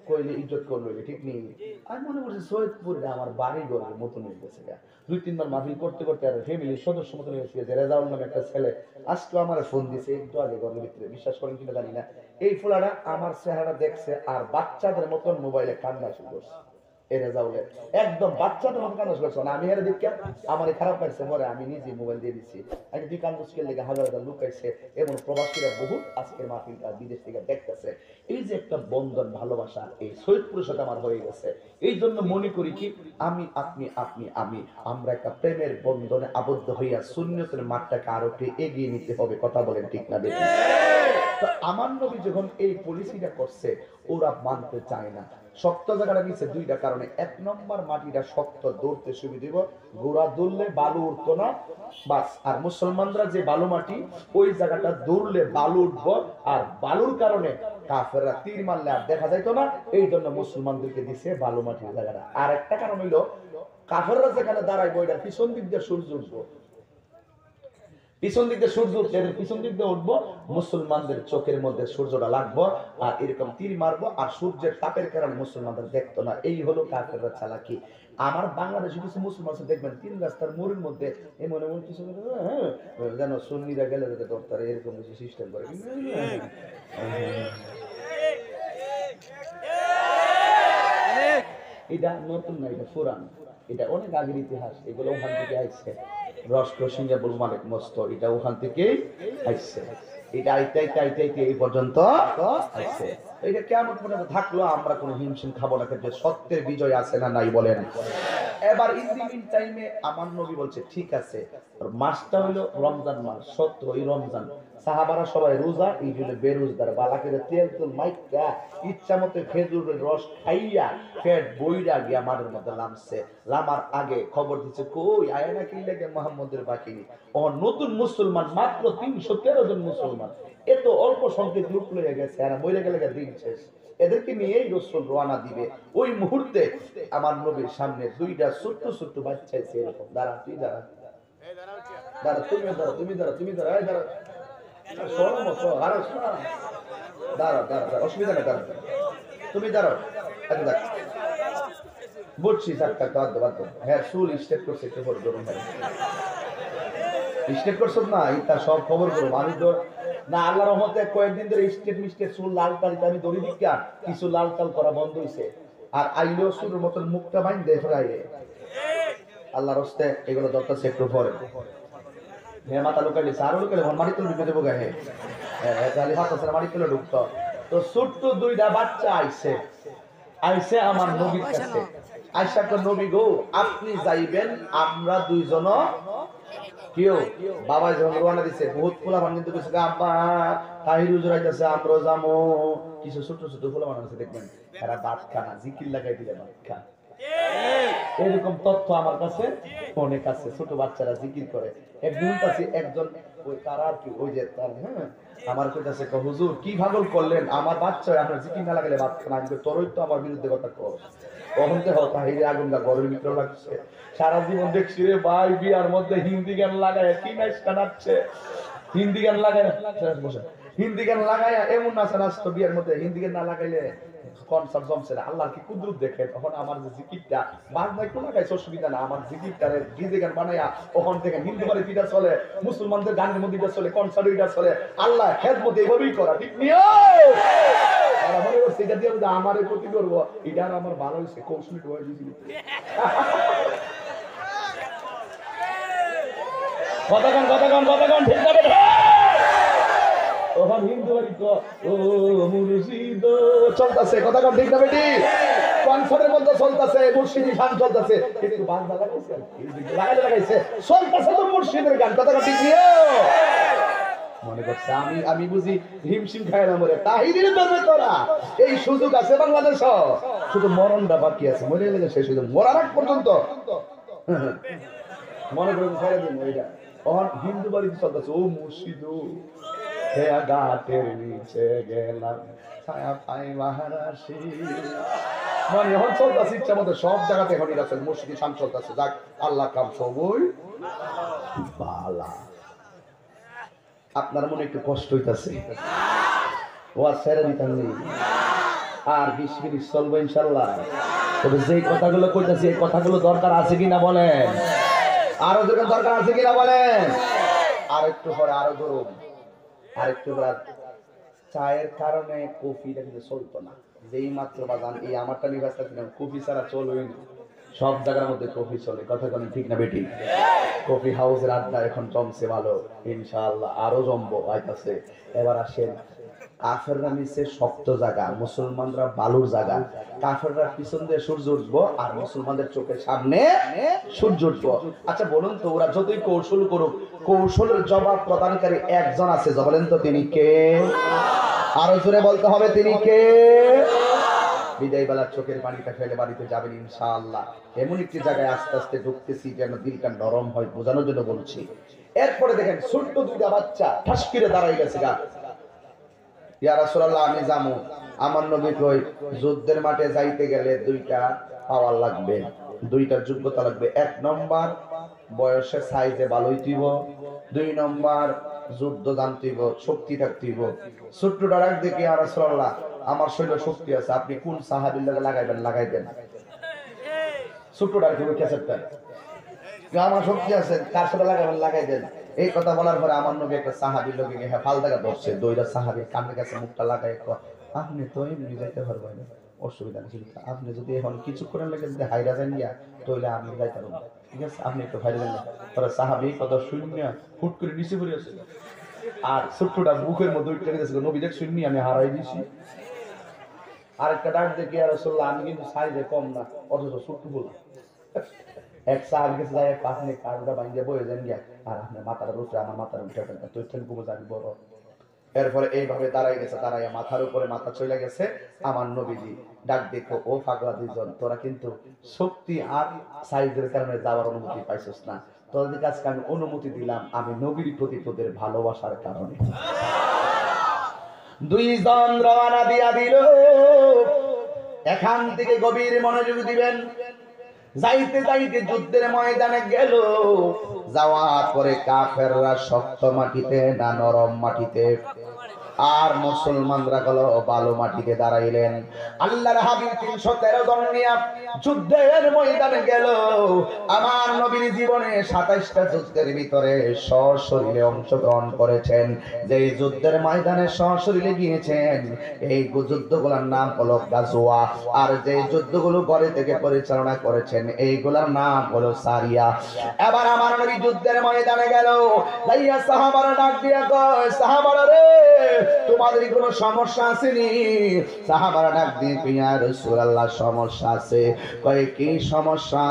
[SPEAKER 1] কইলে ইজ্জত করবে, ঠিক নেই? আমি মনে করছি সৈয়দপুর আমার বাড়ি ঘরের মতন হয়ে গেছে। 2-3 বার মাহফিল করতে করতে আর ফ্যামিলির সদস্য মতন হয়ে গেছে। রেজাউল নামে একটা ছেলে আজকে আমার ফোন দিছে একটু আগে ঘরের ভিতরে, বিশ্বাস করেন কিনা জানি না, এই ফোলাটা আমার চেহারা দেখছে আর বাচ্চাদের মতন মোবাইলে কান্না শুরু করছে। একদম বাচ্চাদের মতো কান্না শুরু করছে। আমি হেরে দেখি আমার খারাপ লাগছে, পরে আমি নিজে মোবাইল দিয়ে দিচ্ছি। আমি দুই কান্দুসকে লেগে হাজার হাজার লুকাইছে, এমন প্রবাসীরা বহুত আজকের মাহফিলটা বিদেশ থেকে দেখতেছে। এই যে একটা বন্ধন ভালোবাসা এই সৈয়দপুরের সাথে আমার হয়ে গেছে, এই জন্য মনে করি কি আমি আপনি আমরা একটা প্রেমের বন্ধনে আবদ্ধ হইয়া সুন্নতের মাঠটাকে আরো এগিয়ে নিতে হবে। কথা বলেন ঠিক না? দেখুন তো আমার নবী যখন এই পলিসিটা করছে, ওরা মানতে চায় না। শক্ত জায়গাটা নিচে দুইটা কারণে। এক নম্বর, মাটিটা শক্ত, দৌড়তে সুবিধা দিব, গোড়া দৌড়লে বালু উঠতো না, বাস। আর মুসলমানরা যে বালু মাটি, ওই জায়গাটা দৌড়লে বালু উঠবো, আর বালুর কারণে কাফেররা তীর মারলে আর দেখা যাইতো না, এই জন্য মুসলমানদেরকে দিছে বালু মাটির জায়গাটা। আর একটা কারণ হইলো, কাফেররা যেখানে দাঁড়াইবো এটার পিছন দিক দিয়ে সূর্য উঠবো, পিছন দিক দিয়ে সূর্য উঠলে পিছন দিক দিয়ে উঠবো, মুসলমানদের চোখের মধ্যে সূর্যটা লাগবো, আর এরকম তীর মারবো, আর সূর্যের তাপের কারণে মুসলমানদের দেখতো না। এই হলো কাফেররা চালাকি। আমার বাংলাদেশে কিছু মুসলমান দেখবেন তিন রাস্তার মোড়ের মধ্যে এমন এমন কিছু যেন সুন্নিরা গেলে দরকার এরকম কিছু সিস্টেম করে। এটা নতুন না, এটা পুরান, এটা অনেক আগের ইতিহাস। এগুলো ওখান থেকে আসছে। রস্ক সিঙ্গাপুর মালিক মস্ত, এটা ওখান থেকে আসছে। এটা আইতে এই পর্যন্ত আসছে। এটা কেমন পর্যন্ত থাকলো, আমরা কোনো হিমশিম খাবো না, যে সত্যের বিজয় আছে না নাই বলেন। এবার ইন টাইমে আমার নবী বলছে ঠিক আছে, মাসটা হলো রমজান মাস, সত্য ওই রমজান, সাহাবারা সবাই রোজা, এই জন্য বেরোজগার, বালাকে তেল তুল মাইকা ইচ্ছা মতো খেজুরের রস খাইয়া পেট বইরা গিয়া মাঠের মধ্যে নামছে। নামার আগে খবর দিচ্ছে কই আয় না কি লেগে মোহাম্মদের বাকিনি। ও নতুন মুসলমান মাত্র 313 জন মুসলমান, এত অল্প সংখ্যক লোক লয়ে গেছে, আর মরে গেলে দিন শেষ। এদেরকে নিয়েই রাসূল রওনা দিবে। ওই মুহূর্তে আমার নবীর সামনে দুইটা ছোট্ট ছোট্ট বাচ্চা এসে এরকম, দাঁড়া তুই দাঁড়া, দাঁড়া তুমি দাঁড়া, তুমি দাঁড়া, তুমি দাঁড়া, এই দাঁড়া, দাঁড়া দাঁড়া, অসুবিধা নেই, দাঁড়া তুমি দাঁড়াও, বলছি হ্যাঁ চুল স্টেপ করছে, একটু পরে ধরুন স্টেপ করছো না, এটা সব খবর করবো আমি তো না। আল্লাহ রহমতে কয়েকদিন ধরে স্টেট মিস্টেট চুল লাল টাল আমি দড়ি দিকা কিছু লাল টাল করা বন্ধ হয়েছে, আর আইলেও চুলের মতন মুখটা বাইন দেয় ফেরাইলে। আল্লাহর হস্তে এগুলো দরকার একটু পরে। হ্যাঁ মাথা লুকাইলে আরো লুকাইলে মাটি তুলে ঢুকে দেবো গায়ে, হ্যাঁ মাটি তুলে ঢুকতো। তো ছোট্ট দুইটা বাচ্চা আইছে, আইসে আমার নবীর কাছে, আয়েশা কো নবী গো আপনি যাইবেন, আমরা দুইজন কেউ বাবা যখন রওনা দিছে বহুত পোলাপান কিন্তু কইছে আব্বা তাহির হুজুর আইতাছে আমরা যামু, কিছু ছোট ছোট পোলাপান আছে দেখবেন এরা ভাত খানা জিকির লাগাই দিলে ভাত খান, এরকম তথ্য আমার কাছে অনেক আছে। ছোট বাচ্চারা জিকির করে, একজন কাছে একজন ওই তার আর কি ওই যে তার হ্যাঁ আমার কাছে হুজুর কি ভাগল করলেন, আমার বাচ্চা আপনার জিকির না লাগালে ভাত খানা, আমি তোরই তো আমার বিরুদ্ধে কথা কর। কখন থেকে তাহিরে আগুনটা গরমের ভিতরে লাগছে, সারা জীবন দেখছি রে ভাই বিয়ার মধ্যে হিন্দি গান লাগায় কি নাচ কানাচ্ছে, হিন্দি গান লাগায় বসে হিন্দি গান লাগায় এমন নাচা নাচতো বিয়ার মধ্যে, হিন্দি গান না লাগাইলে কনসার্ট জমছে না। আল্লাহর কি কুদরত দেখেন, তখন আমার যে জিকিরটা বাজনা একটু লাগাইছে অসুবিধা না, আমার জিকিরটারে ডিজে গান বানাইয়া ওখান থেকে হিন্দু বাড়ি পিঠা চলে, মুসলমানদের গানের মধ্যে চলে, কনসার্ট ওইটা চলে, আল্লাহ খেদমত এইভাবেই করা ঠিক নিও। মনে করছে এটা দিয়ে আমার ক্ষতি করবো, এটা আমার ভালো হয়েছে কৌশলী হয়ে দিয়েছিল। কতক্ষণ কতক্ষণ কতক্ষণ ঠিক যাবে তখন হিন্দু বাড়ি তো ও মুর্শিদ চলতেছে, কতক্ষণ ঠিক যাবে ঠিক কনসার্টের মধ্যে চলতেছে, মুর্শিদি গান চলতেছে, একটু বাজনা লাগাইছে লাগাইছে চলতেছে তো মুর্শিদের গান, কতক্ষণ ঠিক নিও। মনে করছে আমি বুঝি হিমশিম খায় না মরে, তাহিরের দরবে তোরা এই সুযোগ আছে বাংলাদেশ, শুধু মরণটা বাকি আছে, মরে গেলে সেই সুযোগ মরার আগ পর্যন্ত মনে করে ছেড়ে দিন ওইটা। তখন হিন্দু বাড়িতে চলতেছে ও মুর্শিদ গাটের নিচে গেলাম ছায়া পাই মহারাশি, মানে এখন চলতেছে ইচ্ছা মতো সব জায়গাতে এখন এটা মুর্শিদি শান চলতেছে, যাক আল্লাহ কাম সবই বালা। আপনার মনে একটু কষ্ট হইতাছে, ও আর ছেড়ে দিতাম নেই, আর 20 মিনিট চলবো ইনশাল্লাহ। তবে যেই কথাগুলো কইতাছি এই কথাগুলো দরকার আছে কিনা বলেন, আরো যখন দরকার আছে কিনা বলেন। আর একটু পরে আরো গরম, আর একটু চায়ের কারণে কফিটা কিন্তু চলতো না, যেই মাত্র বাজান এই আমারটা নিবাসটা কফি ছাড়া চলবেই না, সব জায়গার মধ্যে কফি চলে, কথা বলেন ঠিক না বেটি? কফি হাউসের আড্ডা এখন জমছে ভালো, ইনশাআল্লাহ আরো জমবো আইতাছে। এবার আসেন কাফেররা নিচে শক্ত জায়গা, মুসলমানরা বালুর জায়গা, কাফেররা পিছন দিয়ে সূর্য উঠবো আর মুসলমানদের চোখের সামনে সূর্য উঠবো। আচ্ছা বলুন তো ওরা যতই কৌশল করুক, কৌশলের জবাব প্রদানকারী একজন আছে, বলেন তো তিনি কে? আরো জোরে বলতে হবে তিনি কে? বিদায় বেলার চোখের পানিটা ফেলে বাড়িতে যাবেন ইনশাআল্লাহ। এমন একটি জায়গায় আস্তে আস্তে ঢুকতেছি যেন দিলটা নরম হয়, বোঝানোর জন্য বলছি। এরপরে দেখেন ছোট্ট দুইটা বাচ্চা ঠাস করে দাঁড়াই গেছে গা, ইয়া রাসূলুল্লাহ আমি যাবো। আমার নবী কই যুদ্ধের মাঠে যাইতে গেলে দুইটা পাওয়ার লাগবে, দুইটার যোগ্যতা লাগবে। 1 নম্বর বয়সে সাইজে ভালো হইতিব, 2 নম্বর যুদ্ধ জানতিব, শক্তি থাকতিব। ছোট্ট ডাক দেখে ইয়া রাসূলুল্লাহ আমার শরীরে শক্তি আছে, আপনি কোন সাহাবীর লাগে লাগাইবেন। ছোট্ট ডাক দেখে ক্যাসেটটা আমার শক্তি আছে, কার সাথে লাগাই দেন। এই কথা বলার পরে আমার নবী একটা সাহাবীর লোকে গিয়ে ফাল দেখা ধরছে, দুইটা সাহাবীর কানের কাছে মুখটা লাগাই আপনি তো এমনি যাইতে পারবেন, অসুবিধা নেই, আপনি যদি এখন কিছু করে লেগে যদি হাইরা যান গিয়া তাহলে আমি যাইতে পারবো, ঠিক আছে আপনি একটু হাইরা যান। পরে সাহাবী কথা শূন্য হুট করে নিচে পড়ে আছে, আর ছোট্টটা বুকের মধ্যে উঠে গেছে, নবী দেখ শূন্য আমি হারাই দিছি। আরেকটা ডাক দেখি আর রাসূলুল্লাহ আমি কিন্তু সাইজে কম না, অথচ ছোট্ট বলা। এক সাহাবী কাছে যায় আপনি কারটা ভাঙিয়ে বয়ে যান গিয়া, আর আপনার মাথার উপরে আমার মাথার উঠে ফেলবেন, তো ইচ্ছেন কুবো যাবি বড়। এরপরে এইভাবে দাঁড়াই গেছে, দাঁড়াইয়া মাথার উপরে মাথা চলে গেছে। আমার নবীজি ডাক দেখো ও পাগলা দুইজন, তোরা কিন্তু শক্তি আর সাইজের কারণে যাওয়ার অনুমতি পাইছিস না, তোদের কাছে আমি অনুমতি দিলাম আমি নবীর প্রতি তোদের ভালোবাসার কারণে। দুইজন রওনা দিয়া দিল, এখান থেকে গভীর মনোযোগ দিবেন। যাইতে যাইতে যুদ্ধের ময়দানে গেল, যাওয়ার পরে কাফেররা শক্ত মাটিতে না নরম মাটিতে, আর মুসলমানরা গেল বালু মাটিতে দাঁড়াইলেন। আল্লাহর হাবিব 313 জন নিয়ে যুদ্ধের ময়দানে গেল। আমার নবীর জীবনে 27টা যুদ্ধের ভিতরে সশরীরে অংশগ্রহণ করেছেন। যেই যুদ্ধের ময়দানে সশরীরে গিয়েছেন এই যুদ্ধগুলোর নাম হলো গাজওয়া, আর যেই যুদ্ধগুলো ঘরে থেকে পরিচালনা করেছেন এইগুলোর নাম হলো সারিয়া। এবার আমার নবী যুদ্ধের ময়দানে গেল, যাইয়া সাহাবারা ডাক দিয়া কয় সাহাবারা রে তোমাদের কোনো সমস্যা আসেনি? সাহাবারা ডাক দিয়ে ইয়া রাসূলুল্লাহ সমস্যা আছে। কয় কি সমস্যা?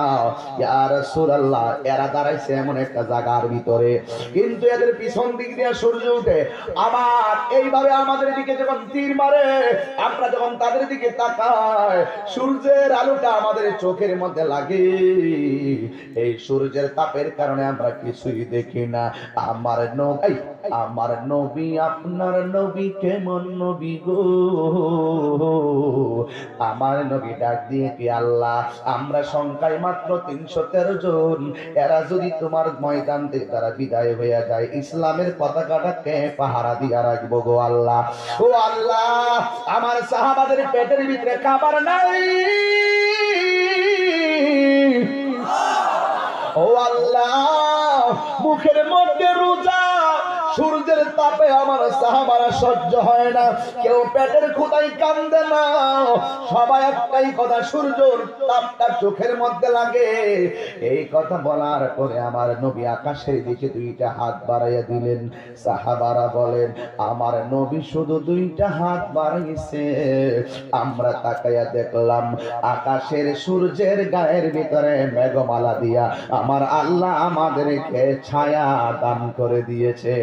[SPEAKER 1] ইয়া রাসূলুল্লাহ এরা দাঁড়াইছে এমন একটা জায়গার ভিতরে, কিন্তু এদের পিছন দিক দিয়ে সূর্য উঠে, আবার এইভাবে আমাদের দিকে যখন তীর মারে, আমরা যখন তাদের দিকে তাকাই, সূর্যের আলোটা আমাদের চোখের মধ্যে লাগে। এই সূর্যের তাপের কারণে আমরা কিছুই দেখি না। আমার নবী, আমার নবী, আপনার নবী কেমন নবী গো? আমার নবী ডাক দিয়ে কি আল্লাহ, আমরা সংখ্যায় মাত্র 313 জন, এরা যদি তোমার ময়দান থেকে তারা বিদায় হয়ে যায়, ইসলামের পতাকাটা কে পাহারা দিয়া রাখবো গো আল্লাহ? ও আল্লাহ, আমার সাহাবাদের পেটের ভিতরে খাবার নাই। ও আল্লাহ, মুখের মধ্যে রোজা, সূর্যের তাপে আমার সাহাবারা সহ্য হয় না। কেউ পেটের ক্ষুধায় কান্দে না, সবাই একটাই কথা, সূর্যের তাপটা চোখের মধ্যে লাগে। এই কথা বলার পরে আমার নবী আকাশের দিকে দুইটা হাত বাড়াইয়া দিলেন। সাহাবারা বলেন, আমার নবী শুধু দুইটা হাত বাড়াইছে, আমরা তাকাইয়া দেখলাম আকাশের সূর্যের গায়ের ভিতরে মেঘমালা দিয়া আমার আল্লাহ আমাদেরকে ছায়া দান করে দিয়েছে।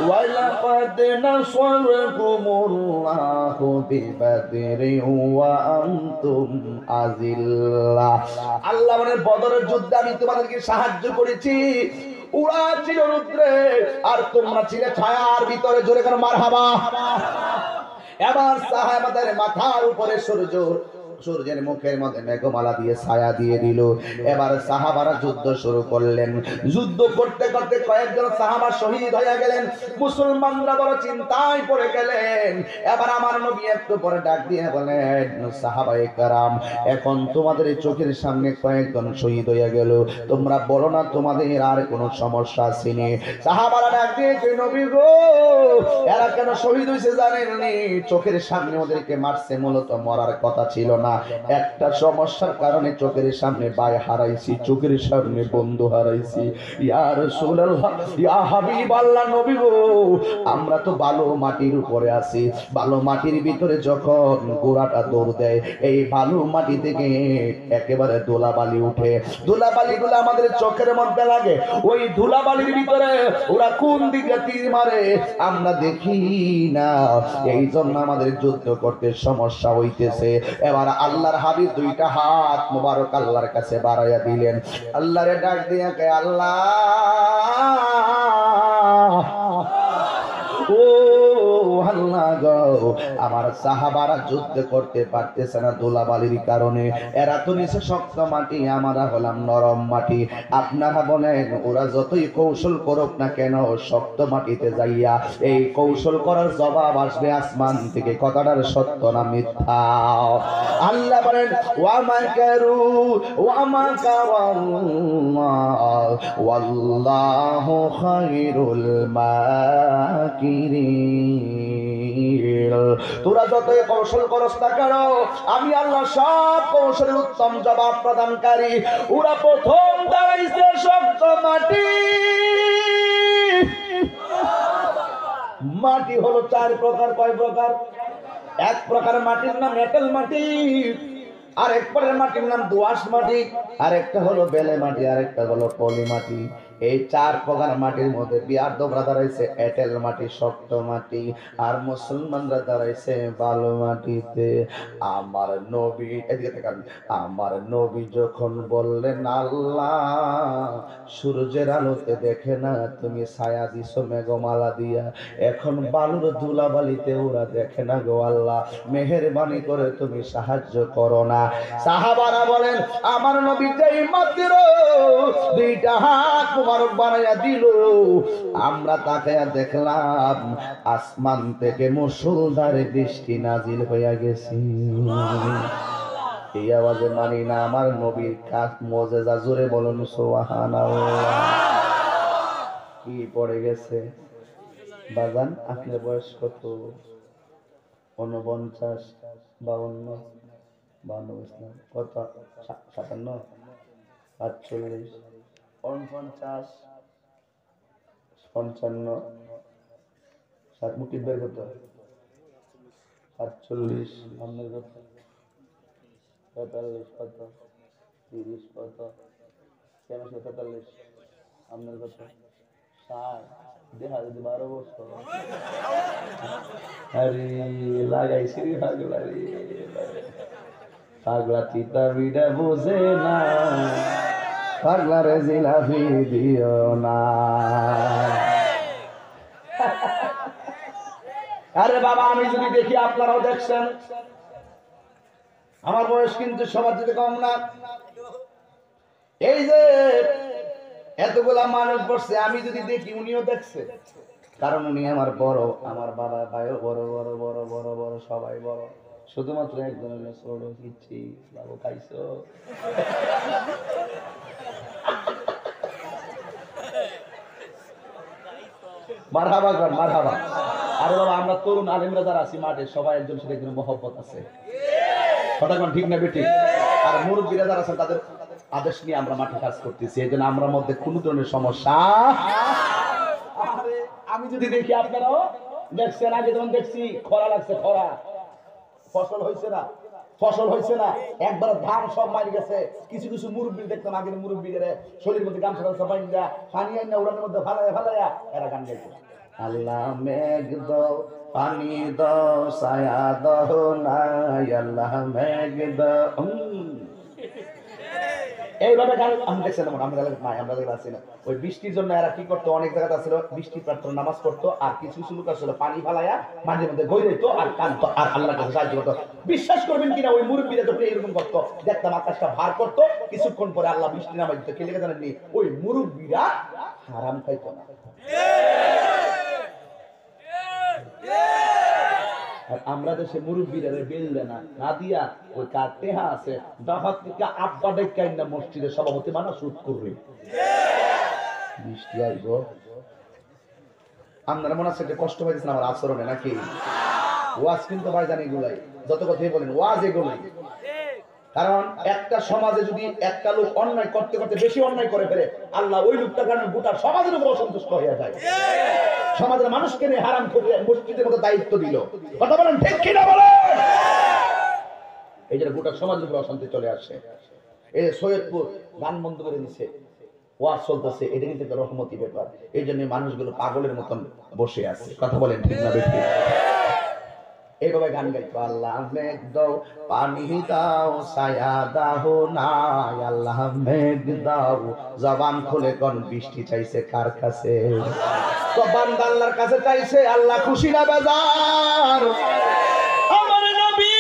[SPEAKER 1] وَلَقَدْ نَصَرَكُمُ اللَّهُ بِبَدْرٍ وَأَنْتُمْ أَذِلَّةٌ। আল্লাহ বলেন, বদরের যুদ্ধে আমি তোমাদেরকে সাহায্য করেছি। ওরা ছিল রুদ্রে আর তোমরা ছিলে ছায়ার ভিতরে। জোরে করে মারহাবা। এবার সাহাবাদের মাথার উপরে সূর্যের মুখের মধ্যে মেঘমালা দিয়ে ছায়া দিয়ে দিল। এবার সাহাবারা যুদ্ধ শুরু করলেন। যুদ্ধ করতে করতে কয়েকজন সাহাবা শহীদ হয়ে গেলেন। মুসলমানরা বড় চিন্তায় পড়ে গেলেন। এবার আমার নবী একটু পরে ডাক দিয়ে বলেন, সাহাবায়ে কেরাম, এখন তোমাদের চোখের সামনে কয়েকজন শহীদ হয়ে গেল, তোমরা বলো না তোমাদের আর কোনো সমস্যা আসেনি? সাহাবারা ডাক দিয়ে, নবী গো, এরা কেন শহীদ হয়েছে জানেননি? চোখের সামনে ওদেরকে মারছে, মূলত মরার কথা ছিল না। একটা সমস্যার কারণে চোখের সামনে ভাই হারাইছি, চোখের সামনে বন্ধু হারাইছি। ইয়া রাসূলুল্লাহ, ইয়া হাবিবাল্লাহ, নবী গো, আমরা তো বালু মাটির উপরে আছি। বালু মাটির ভিতরে যখন গোড়াটা দৌড় দেয়, এই বালু মাটি থেকে একেবারে ধুলাবালি উঠে। ধুলাবালিগুলো আমাদের চোখের মধ্যে লাগে। ওই ধুলাবালির ভিতরে ওরা কোন দিকে তীর মারে আমরা দেখি না। এই জন্য আমাদের যুদ্ধ করতে সমস্যা হইতেছে। এবার আল্লাহর হাবিব দুইটা হাত মুবারক আল্লাহর কাছে বাড়াইয়া দিলেন। আল্লাহরে ডাক দিয়া কে, আল্লাহ, ও আল্লাহ গো, আমার সাহাবারা যুদ্ধ করতে পারতেছে না ধুলাবালির কারণে। এরা তো নিচে শক্ত মাটি, আমরা হলাম নরম মাটি। আপনারা বলেন, ওরা যতই কৌশল করুক না কেন, শক্ত মাটিতে যাইয়া এই কৌশল করার জবাব আসবে আসমান থেকে। কথাটার সত্য না মিথ্যা? আল্লাহ বলেন, ওয়া মাকারু ওয়া মাকারাল্লাহ ওয়াল্লাহু খায়রুল মাকিরিন। তোরা যতই কৌশল করস না কেন, আমি আল্লাহ সব কৌশলের উত্তম জবাব প্রদানকারী। ওরা প্রথম দাঁড়াইছে শক্ত মাটি। মাটি হলো চার প্রকার। কয় প্রকার? এক প্রকার মাটির নাম এঁটেল মাটি, আর এক প্রকার মাটির নাম দোআঁশ মাটি, আর একটা হলো বেলে মাটি, আর একটা হলো পলি মাটি। এই চার প্রকার মাটির মধ্যে বিয়াদবরা দাঁড়াইছে এঁটেল মাটি, শক্ত মাটি, আর মুসলমানরা দাঁড়াইছে বালু মাটিতে। আমার নবী, এদিকে তাকান, আমার নবী যখন বললেন, আল্লাহ, সূর্যের আলোতে দেখে না তুমি ছায়া দিছো মেঘমালা দিয়া, এখন বালুর ধুলাবালিতে ওরা দেখে না গো আল্লাহ, মেহেরবানি করে তুমি সাহায্য করো না। সাহাবারা বলেন, আমার নবী যেই মাত্র দুইটা হাত মুবারক বানাইয়া দিল, আমরা তাকায়া দেখলাম আসমান থেকে মুষলধারে বৃষ্টি নাজিল হইয়া গেছে। এই আওয়াজে মানি না আমার নবীর কাজ মুজিজা। জোরে বলুন সুবহানাল্লাহ। কি পড়ে গেছে বাজান? আপনার বয়স কত? 49, 52, 52, কত? 57, 48, 49, 55, মুকিত বের কত ৪৮ আপনার কত ৪৩ কত ৩০ কত কেন ৪৩ আপনার কত ৬০ দেখা যদি ১২ বছর আরে লাগাইছি পাগলা রে পাগলা চিতা বিড়া বোঝে না পাগলা রে জিলাপি দিও না। আরে বাবা আমি যদি দেখি আপনারাও দেখছেন আমার বয়স কিন্তু সবার থেকে কম না। এই যে এতগুলা মানুষ বসছে আমি যদি দেখি উনিও দেখছে, কারণ উনি আমার বড়, আমার বাবা ভাইও বড় বড় বড় বড় বড় সবাই বড়, শুধুমাত্র একজন ছোট কিচ্ছি বাবু খাইছো। মারহাবা কর মারহাবা। আরে বাবা আমরা তরুণ আলেমরা যারা আছি মাঠে সবাই একজন সাথে একজন মহব্বত আছে, কথা কোন ঠিক না বেটি? আর মুরব্বীরা যারা আছেন তাদের আদেশ নিয়ে আমরা মাঠে কাজ করতেছি, এই জন্য আমরা মধ্যে কোনো ধরনের সমস্যা। আমি যদি দেখি আপনারাও দেখছেন, আগে যখন দেখছি খরা লাগছে, খরা ফসল হয়েছে না, ফসল হয়েছে না, একবার ধান সব মারি গেছে। কিছু কিছু মুরব্বী দেখতাম আগের মুরব্বীদের শরীর মধ্যে গামছা টামছা বাইন্দা পানি আইনা উড়ানোর মধ্যে ফালাইয়া ফালাইয়া এরা গান গাইতো, আল্লাহ মেঘ দাও পানি দাও ছায়া দাও নাই আল্লাহ মেঘ দাও, এইভাবে গান আমি দেখছিলাম। আমরা আছি না, ওই বৃষ্টির জন্য এরা কি করতো, অনেক জায়গাতে আসলে বৃষ্টি প্রার্থনা নামাজ করতো, আর কিছু কিছু লোক আসলে পানি ফালাইয়া মাঝে মধ্যে গই দিত আর কানতো আর আল্লাহর কাছে সাহায্য করতো। বিশ্বাস করবেন কিনা ওই মুরব্বীরা যখন এরকম করতো দেখতাম আকাশটা ভার করতো, কিছুক্ষণ পরে আল্লাহ বৃষ্টি নামাই দিত। কে লেগে জানেননি? ওই মুরব্বীরা হারাম খাইতো না। আর আমরা দেশে মুরব্বীরা বেল দেয় না দিয়া ওই কার টেহা আছে ডাহাত থেকে আব্বা ডেকাই না মসজিদের সভাপতি মানা শুট করবে। বৃষ্টি আইব আপনারা মনে আছে কষ্ট পাইতেছেন আমার আচরণে নাকি? ওয়াজ কিন্তু ভাই জানি এগুলাই, যত কথাই বলেন ওয়াজ এগুলাই। কারণ একটা সমাজে যদি একটা লোক অন্যায় করতে করতে বেশি অন্যায় করে ফেলে, আল্লাহ ওই লোকটার কারণে গোটা সমাজের উপর অসন্তুষ্ট হয়ে যায়। সমাজের মানুষকে নিয়ে হারাম করে মসজিদের মতো দায়িত্ব দিল, কথা বলেন ঠিক কিনা বলেন? এই যে গোটা সমাজের উপর অশান্তি চলে আসে। এই সৈয়দপুর গান বন্ধ করে দিচ্ছে, ওয়াজ চলতেছে, এটা কিন্তু একটা রহমতি ব্যাপার। এই জন্য মানুষগুলো পাগলের মতন বসে আছে, কথা বলেন ঠিক না বেশি? এইভাবে গান গাইতো, আল্লাহ মেঘ দাও পানি দাও ছায়া দাও নাই আল্লাহ মেঘ দাও। জবান খুলে কোন বৃষ্টি চাইছে কার কাছে? তো বান্দা আল্লাহর কাছে চাইছে, আল্লাহ খুশি না বেজার? আমার নবী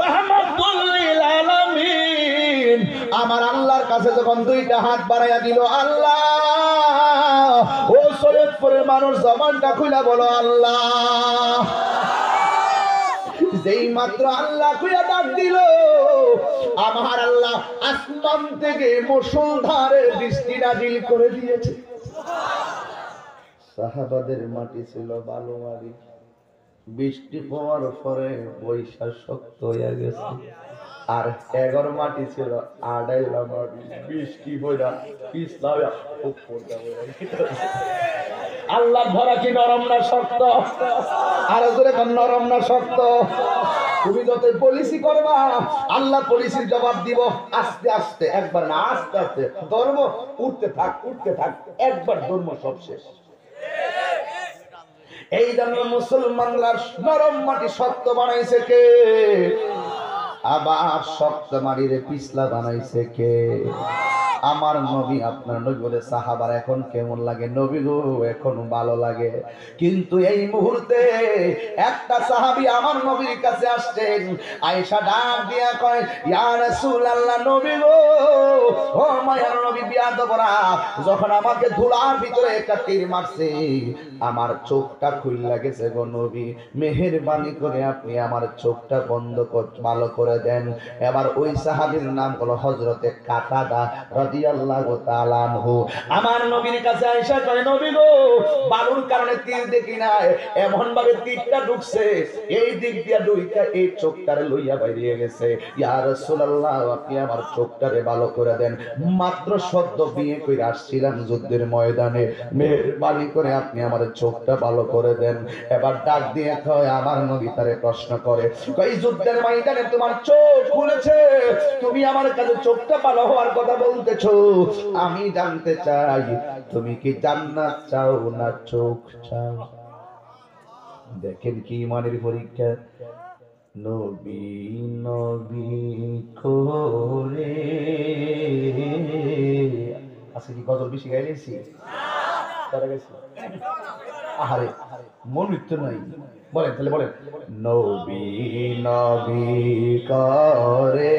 [SPEAKER 1] রাহমাতুল লিল আলামিন আমার আল্লাহর কাছে যখন দুইটা হাত বাড়াইয়া দিল, আল্লাহ ও সৈয়দপুরের মানুষ জবানটা খুলে বলো আল্লাহ। যেই মাত্র আল্লাহ খুঁজে ডাক দিল, আমার আল্লাহ আসমান থেকে মুষলধারে বৃষ্টি নাজিল করে দিয়েছে। সাহাবাদের মাটি ছিল বালু মাটি, বৃষ্টি পড়ার পরে বৈশা শক্ত হয়ে গেছে। আর 11 মাটি ছিল আড়াইলা মাটি, বৃষ্টি পড়া পিছলা উপর আল্লাহ ধরা কি নরম না শক্ত? আর জোরে কোন নরম না শক্ত? তুমি যত পলিসি করবা আল্লাহ পলিসির জবাব দিব আস্তে আস্তে, একবার না আস্তে আস্তে ধর্ম উঠতে থাক উঠতে থাক, একবার ধর্ম সব শেষ। এই জন্য মুসলমানরা নরম মাটি শক্ত বানাইছে কে? আবার শক্ত মাটিরে পিছলা বানাইছে কে? আমার নবী। আপনার নবী বলে সাহাবার এখন কেমন লাগে? নবী গো এখন ভালো লাগে। কিন্তু এই মুহূর্তে একটা সাহাবী আমার নবীর কাছে আসছেন, আয়েশা ডাক দিয়া কয় ইয়া রাসূলুল্লাহ, নবী গো ও মায়ার নবী বিয়াদবরা, যখন আমাকে ধুলার ভিতরে একটা তীর মারছে আমার চোখটা খুইলা গেছে গো নবী, মেহেরবানি করে আপনি আমার চোখটা বন্ধ ভালো করে দেন। এবার ওই সাহাবীর নাম হলো হযরতে কাতাদা রাদিয়াল্লাহু তাআলা আনহু। আমার নবীর কাছে আয়েশা কয় নবী গো বালুর কারণে তীর দেখি না, এমন ভাবে তীরটা ঢুকছে এই দিক দিয়া দুইটা এই চোখটারে লইয়া বাইরে গেছে। ইয়া রাসূলুল্লাহ আপনি আমার চোখটারে ভালো করে দেন। মাত্র সদ্য বিয়ে করে আসছিলাম যুদ্ধের ময়দানে, মেহেরবানি করে আপনি আমার চোখটা ভালো করে দেন। এবার ডাক দিয়ে কয়, আমার নবী তারে প্রশ্ন করে, এই যুদ্ধের ময়দানে তোমার চোখ খুলেছে, তুমি আমার কাছে চোখটা ভালো হওয়ার কথা বলতেছো, আমি জানতে চাই তুমি কি জান্নাত চাও না চোখ চাও? দেখেন কি ইমানের পরীক্ষা। নবী নবী করে আজকে কি গজল বেশি গাইলেছি? আহারে মন মৃত্যু নাই, বলেন তাহলে বলেন, নবী নবী করে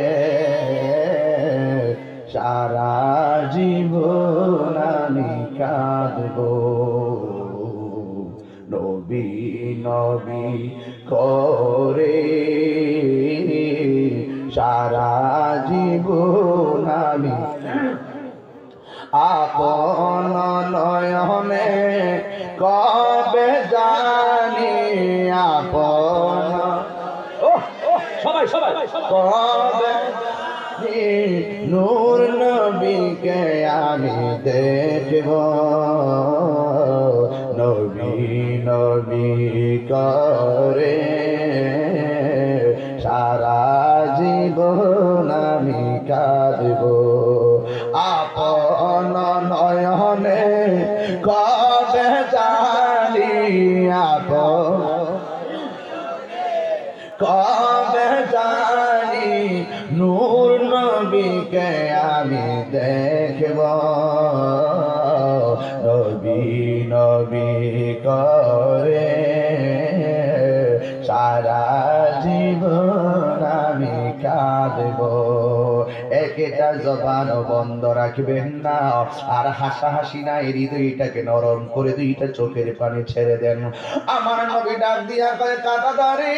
[SPEAKER 1] সারা জীবন আমি কাঁদবো, নবী নবী করে সারা জীবন আমি আপন নয়নে কবে জানি আপন সবাই সবাই কবে নূর নবীকে আমি দেখব, নবী নবী করে সারা জীবন আমি কাঁদব, আপন নয়নে কবে জানি আপন কবে জানি নূর নবীকে আমি দেখব, নবী নবী করে সারা জীবন আমি কাঁদব। একটা জবান বন্ধ রাখবেন না, আর হাসাহাসি না, হৃদয়টাকে নরম করে দুইটা চোখের পানি ছেড়ে দেন। আমার নবী ডাক দিয়া কয়, কাঁটাদারে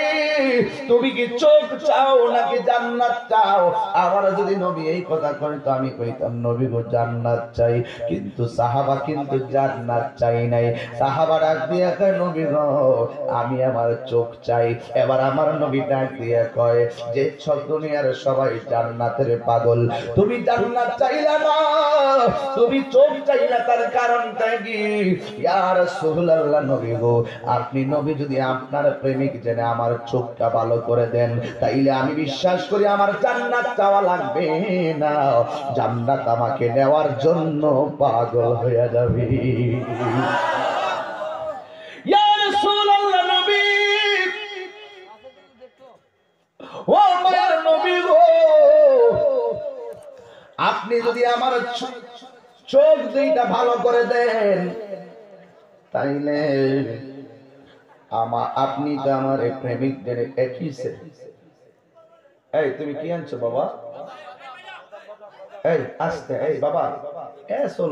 [SPEAKER 1] তুমি কি চোখ চাও নাকি জান্নাত চাও? আমার যদি নবী এই কথা কয় তো আমি কইতাম নবী গো জান্নাত চাই, কিন্তু সাহাবা কিন্তু জান্নাত চাই নাই। সাহাবা ডাক দিয়া কয়, নবী গো আমি আমার চোখ চাই। এবার আমার নবী ডাক দিয়া কয়, যে সব দুনিয়ার সবাই জান্নাতের পাগল, তুমি জান্নাত চাইলা না, তুমি চোখ চাইলা, তার কারণটা কি? ইয়া রাসূলুল্লাহ নবী গো, আপনি নবী যদি আপনার প্রেমিক জেনে আমার চোখটা ভালো করে দেন, তাইলে আমি বিশ্বাস করি আমার জান্নাত চাওয়া লাগবে না, জান্নাত আমাকে নেওয়ার জন্য পাগল হয়ে যাবে। ইয়া রাসূলুল্লাহ নবী, ও আমার নবী গো, আপনি যদি আমার চোখ দুইটা ভালো করে দেন, তাইলে আপনি তো আমার প্রেমিকদের একিছে। এই তুমি কি আনছো বাবা? এই আস্তে, এই বাবা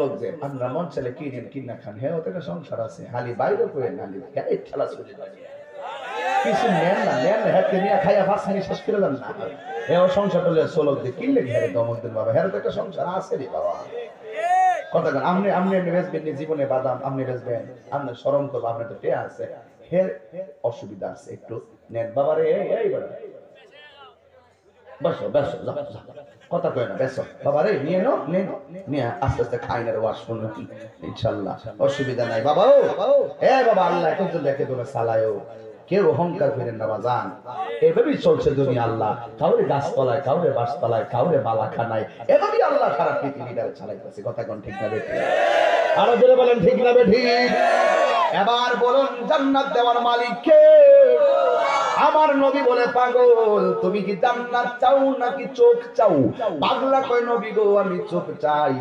[SPEAKER 1] লোক যে আমরা মন ছেলে কি দিন কিনা খান, হ্যাঁ ওতে সংসার আছে, হালি বাইরে করে নালি এই ঠেলা চলে যায়, কিছু নেন না, নেন না, হ্যাঁ নিয়ে খাইয়া 5 মিনিট শেষ করে দেন না, হ্যাঁ ও সংসার হলে সোলক দিয়ে কিনলে ঘেরে দমক দেন বাবা, হ্যাঁ তো একটা সংসার আছে রে বাবা। কথা কেন আপনি আপনি বেচবেন জীবনে বাদাম, আপনি বেচবেন, আপনার স্মরণ করবো, আপনার তো টেয়া আছে, হের অসুবিধা আছে, একটু নেন বাবা রে, এই বাবা বসো বসো, কথা কয় না, বেসো বাবা রে, নিয়ে নো, নিয়ে আস্তে আস্তে খাই না ওয়াশ শুনো কি, ইনশাআল্লাহ অসুবিধা নাই বাবা। ও এ বাবা, আল্লাহ এখন দেখে তোমরা সালায়ও, কেউ অহংকার করেন না বাজান, এভাবেই চলছে দুনিয়া। আল্লাহ কাউরে গাছতলায়, কাউরে বাসতলায়, কাউরে বালাখানায়, এভাবেই আল্লাহ সারা পৃথিবীটা চালাইতেছে। কথা কোন ঠিক না বেঠিক? আরো জোরে বলেন ঠিক না বেঠিক? এবার বলুন জান্নাত দেওয়ার মালিক কে? আমার নবী বলে, পাগল তুমি কি জান্নাত চাও নাকি চোখ চাও? পাগলা কয়, নবী গো আমি চোখ চাই,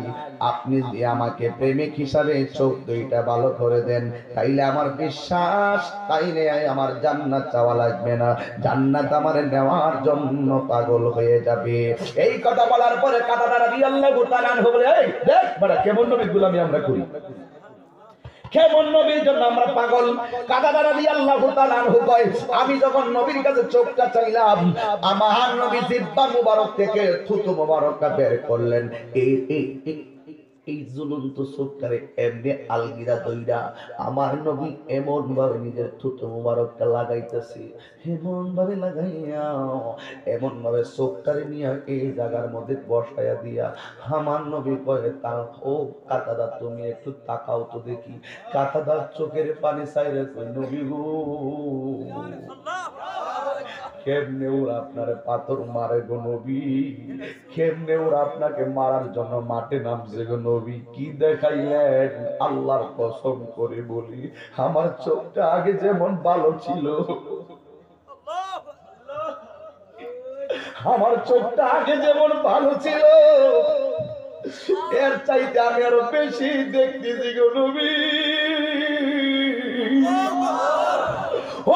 [SPEAKER 1] আপনি যদি আমাকে প্রেমিক হিসাবে চোখ দুইটা ভালো করে দেন, তাইলে আমার বিশ্বাস, তাইলে আমার জান্নাত চাওয়া লাগবে না, জান্নাত আমার নেওয়ার জন্য পাগল হয়ে যাবে। এই কথা বলার পরে কাঁটাটা রাদিয়াল্লাহু তাআলা আনহু বলে, এই দেখ বড় কেমন নবী গোলামি আমরা করি, কেমন নবীর জন্য আমরা পাগল। কাঁটাটা রাদিয়াল্লাহু তাআলা আনহু কয়, আমি যখন নবীর কাছে চোখটা চাইলাম, আমার নবী জিহ্বা মুবারক থেকে থুতু মুবারকটা বের করলেন, এই জ্বলন্ত চোখটারে এমনি আলগিরা দইরা আমার নবী এমন ভাবে নিজের থুতু মুবারকটা লাগাইতেছে, এমন ভাবে লাগাইয়া এমন ভাবে চোখটারে নিয়ে এই জায়গার মধ্যে বসাইয়া দিয়া আমার নবী কয়ে তা ও কাতাদা তুমি একটু তাকাও তো দেখি। কাতাদার চোখের পানি চাইরে কই নবী গো কেমনে ওরা আপনার পাথর মারে গো নবী, কেমনে ওরা আপনাকে মারার জন্য মাঠে নামছে গো নবী, কি দেখাইলেন? আল্লাহর কসম করে বলি আমার চোখটা আগে যেমন ভালো ছিল, আমার চোখটা আগে যেমন ভালো ছিল এর চাইতে আমি আরো বেশি দেখতেছি গো নবী।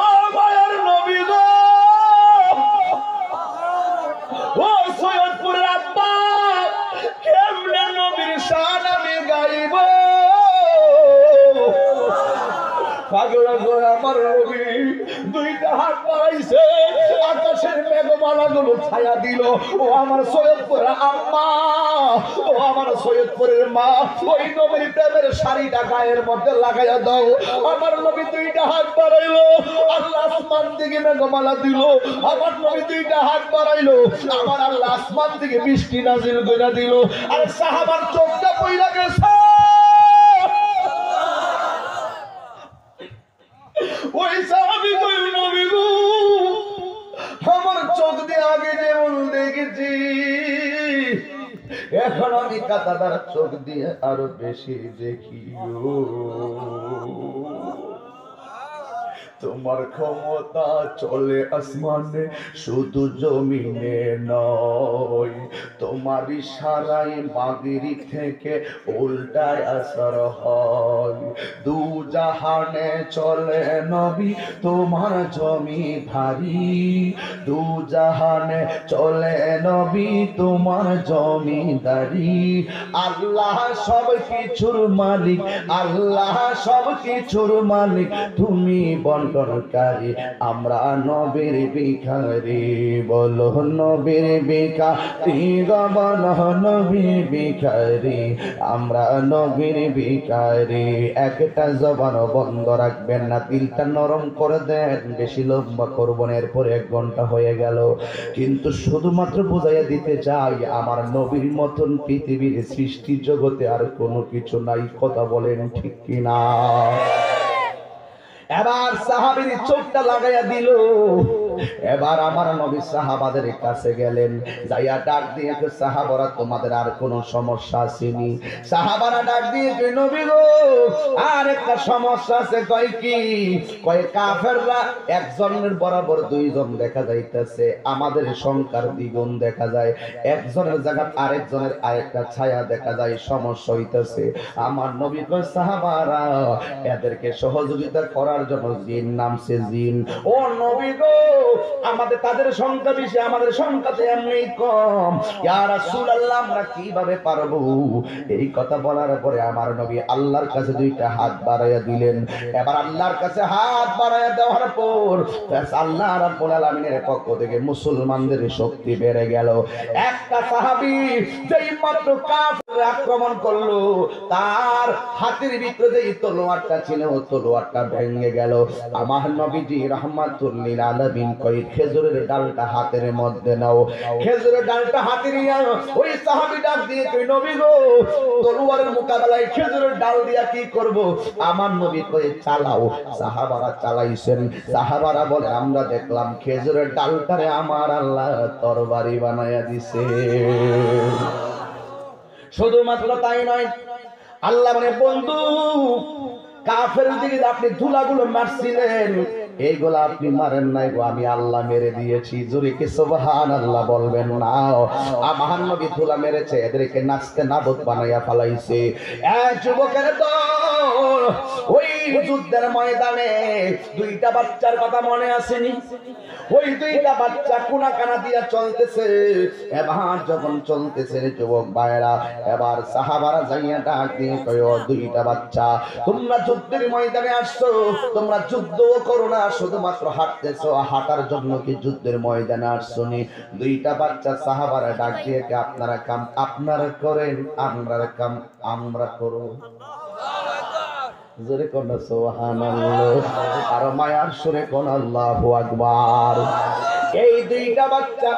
[SPEAKER 1] ও মায়ের নবী গো, ও সৈয়দপুরের আব্বা, কেমনে নবীর শান আমি গাইব? পাগল গো আমার নবী দুইটা হাত বাড়াইছে, আকাশের মেঘমালা গুলো ছায়া দিল। ও আমার সৈয়দপুরের আম্মা, ও আমার সৈয়দপুরের মা, ওই নবীর প্রেমের শাড়িটা গায়ের মধ্যে লাগাইয়া দাও। আমার নবী দুইটা হাত বাড়াইলো, আল্লাহ আসমান থেকে মেঘমালা দিল। আমার নবী দুইটা হাত বাড়াইলো, আমার আল্লাহ আসমান থেকে বৃষ্টি নাজিল করে দিল। আর সাহাবার চোখটা পইরা গেছে। ওই সাহাবী কই নবী গো আমার চোখ দিয়ে আগে যেমন দেখেছি এখন আমি কাতাদার চোখ দিয়ে আরো বেশি দেখি। তোমার ক্ষমতা চলে আসমানে শুধু জমিনে নয়, তোমার ইশারায় মাগরিব থেকে উল্টায় আসর হয়। দু জাহানে চলে নবী তোমার জমিদারি, দু জাহানে চলে নবী তোমার জমিদারি। আল্লাহ সব কিছুর মালিক, আল্লাহ সব কিছুর মালিক, তুমি বন্টনকারী, আমরা নবীর ভিখারি। বলো নবীর ভিখারি গবল নবীর ভিখারি, আমরা নবীর ভিখারি। একটা জবান বন্ধ রাখবেন না, দিলটা নরম করে দেন, বেশি লম্বা করবেন। এরপরে 1 ঘন্টা হয়ে গেল, কিন্তু শুধুমাত্র বুঝাইয়া দিতে চাই আমার নবীর মতন পৃথিবীর সৃষ্টি জগতে আর কোনো কিছু নাই। কথা বলেন ঠিক কিনা? এবার সাহাবীর চোখটা লাগাইয়া দিল। এবার আমার নবী সাহাবাদের কাছে গেলেন, যাইয়া ডাক দিয়ে সাহাবারা তোমাদের আর কোনো সমস্যা আসেনি? সাহাবারা ডাক দিয়ে নবী গো আর একটা সমস্যা আছে। কয় কি? কয় কাফেররা একজনের বরাবর 2 জন দেখা যাইতেছে, আমাদের সংখ্যার দ্বিগুণ দেখা যায়, একজনের জায়গা আরেকজনের আরেকটা ছায়া দেখা যায়, সমস্যা হইতেছে। আমার নবী কয় সাহাবারা এদেরকে সহযোগিতা করার জন্য জিন নামছে, জিন। ও নবী গো আমাদের তাদের সংখ্যা বেশি, আমাদের সংখ্যা তো এমনি কম, ইয়া রাসূলুল্লাহ আমরা কিভাবে পারবো? এই কথা বলার পরে আমার নবী আল্লাহর কাছে 2টা হাত বাড়াইয়া দিলেন। এবার আল্লাহর কাছে হাত বাড়াইয়া দেওয়ার পর আল্লাহ রাব্বুল আলামিনের পক্ষ থেকে মুসলমানদের শক্তি বেড়ে গেল। একটা সাহাবী যেই মাত্র কাফের আক্রমণ করলো, তার হাতের ভিতরে যে তলোয়ারটা ছিল তলোয়ারটা ভেঙে গেল। আমার নবীজি রাহমাতুল লিল আলামিন কই খেজুরের ডালটা হাতের মধ্যে নাও। খেজুরের ডালটা হাতে নিয়ে ওই সাহাবী ডাক দিয়ে কই নবী গো তলোয়ারের মোকাবেলায় খেজুরের ডাল দিয়া কি করব? আমার নবী কই চালাও। সাহাবারা চালাইছেন। সাহাবারা বলে আমরা দেখলাম খেজুরের ডালটারে আমার আল্লাহ তরবারি বানায়া দিছে। শুধুমাত্র তাই নয়, আল্লাহ মানে বন্ধু কাফের দিকে আপনি ধুলাগুলো মারছিলেন, এইগুলা আপনি মারেন নাই গো, আমি আল্লাহ মেরে দিয়েছি। জোরে কি সুবহানাল্লাহ বলবেন না? আমার নবী ধুলা মেরেছে, এদেরকে নাচতে নাবুদ বানাইয়া ফেলাইছে। যুবকের দল ওই যুদ্ধের ময়দানে দুইটা বাচ্চার কথা মনে আসেনি? ওই দুইটা বাচ্চা কোনা কানা দিয়া চলতেছে। এবার যখন চলতেছে যুবক ভাইরা, এবার সাহাবারা যাইয়া ডাক দিয়ে কয়, ও দুইটা বাচ্চা, তোমরা যুদ্ধের ময়দানে আসছো, তোমরা যুদ্ধও করো না, শুধুমাত্র হাঁটতেছো, হাঁটার জন্য কি যুদ্ধের ময়দানে আসছো নি? দুইটা বাচ্চা সাহাবারা ডাক দিয়ে কে, আপনারা কাম আপনারা করেন, আমরা কাম আমরা করব। জোরে কোন সুবহানাল্লাহ, আর মায়ার সুরে কোন আল্লাহু আকবার। এই দুইটা বাচ্চা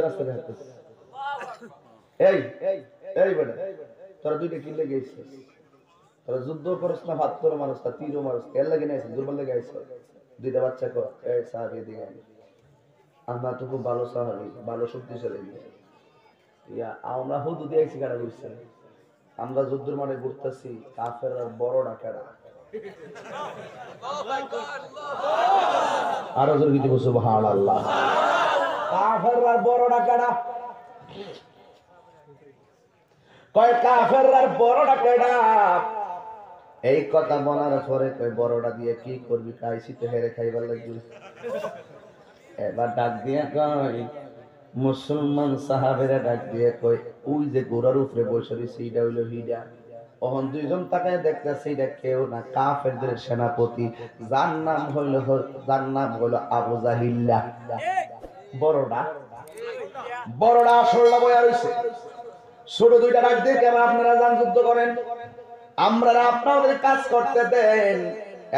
[SPEAKER 1] রাস্তায় হাঁটতেছে। এই এই এই বেটা, তোরা দুইটা কি লেগে গেছিস? তোরা যুদ্ধ করছ না, ভাত করে মানুষ না, তীরও মানুষ, এর লাগে না, দুর্বল লেগে আইছ। দুইটা বাচ্চা কর, এই সাহাবী দিকে আমরা তো খুব ভালো সাহাবী, ভালো শক্তিশালী ইয়া, আমরা হুদু দিয়েছি কারা বুঝছে, আমরা যুদ্ধের মাঠে ঘুরতেছি, কাফের বড় ডাকারা আরো জোরে দিতে বসে সুবহানাল্লাহ। কাফেররা বড় ডাকারা কয়, কাফেররা বড় ডাকারা। এই কথা বলার পরে কয়, বড়টা দিয়ে কি করবি? খাইছি তো হেরে খাইবার লাগবে। এবার ডাক দিয়ে কয়, মুসলমান সাহাবেরা ডাক দিয়ে কয়, ওই যে ঘোড়ার উপরে বসে রয়েছে এইটা হইলো হিডা। তখন দুইজন তাকায় দেখতেছে এটা কেউ না, কাফেরদের সেনাপতি, যার নাম হইলো আবু জাহিল্লা। বড়টা আসলে বয়া রয়েছে। ছোট দুইটা ডাক দিয়ে, কেন আপনারা যান যুদ্ধ করেন, আমরা আপনাদের কাজ করতে দেন।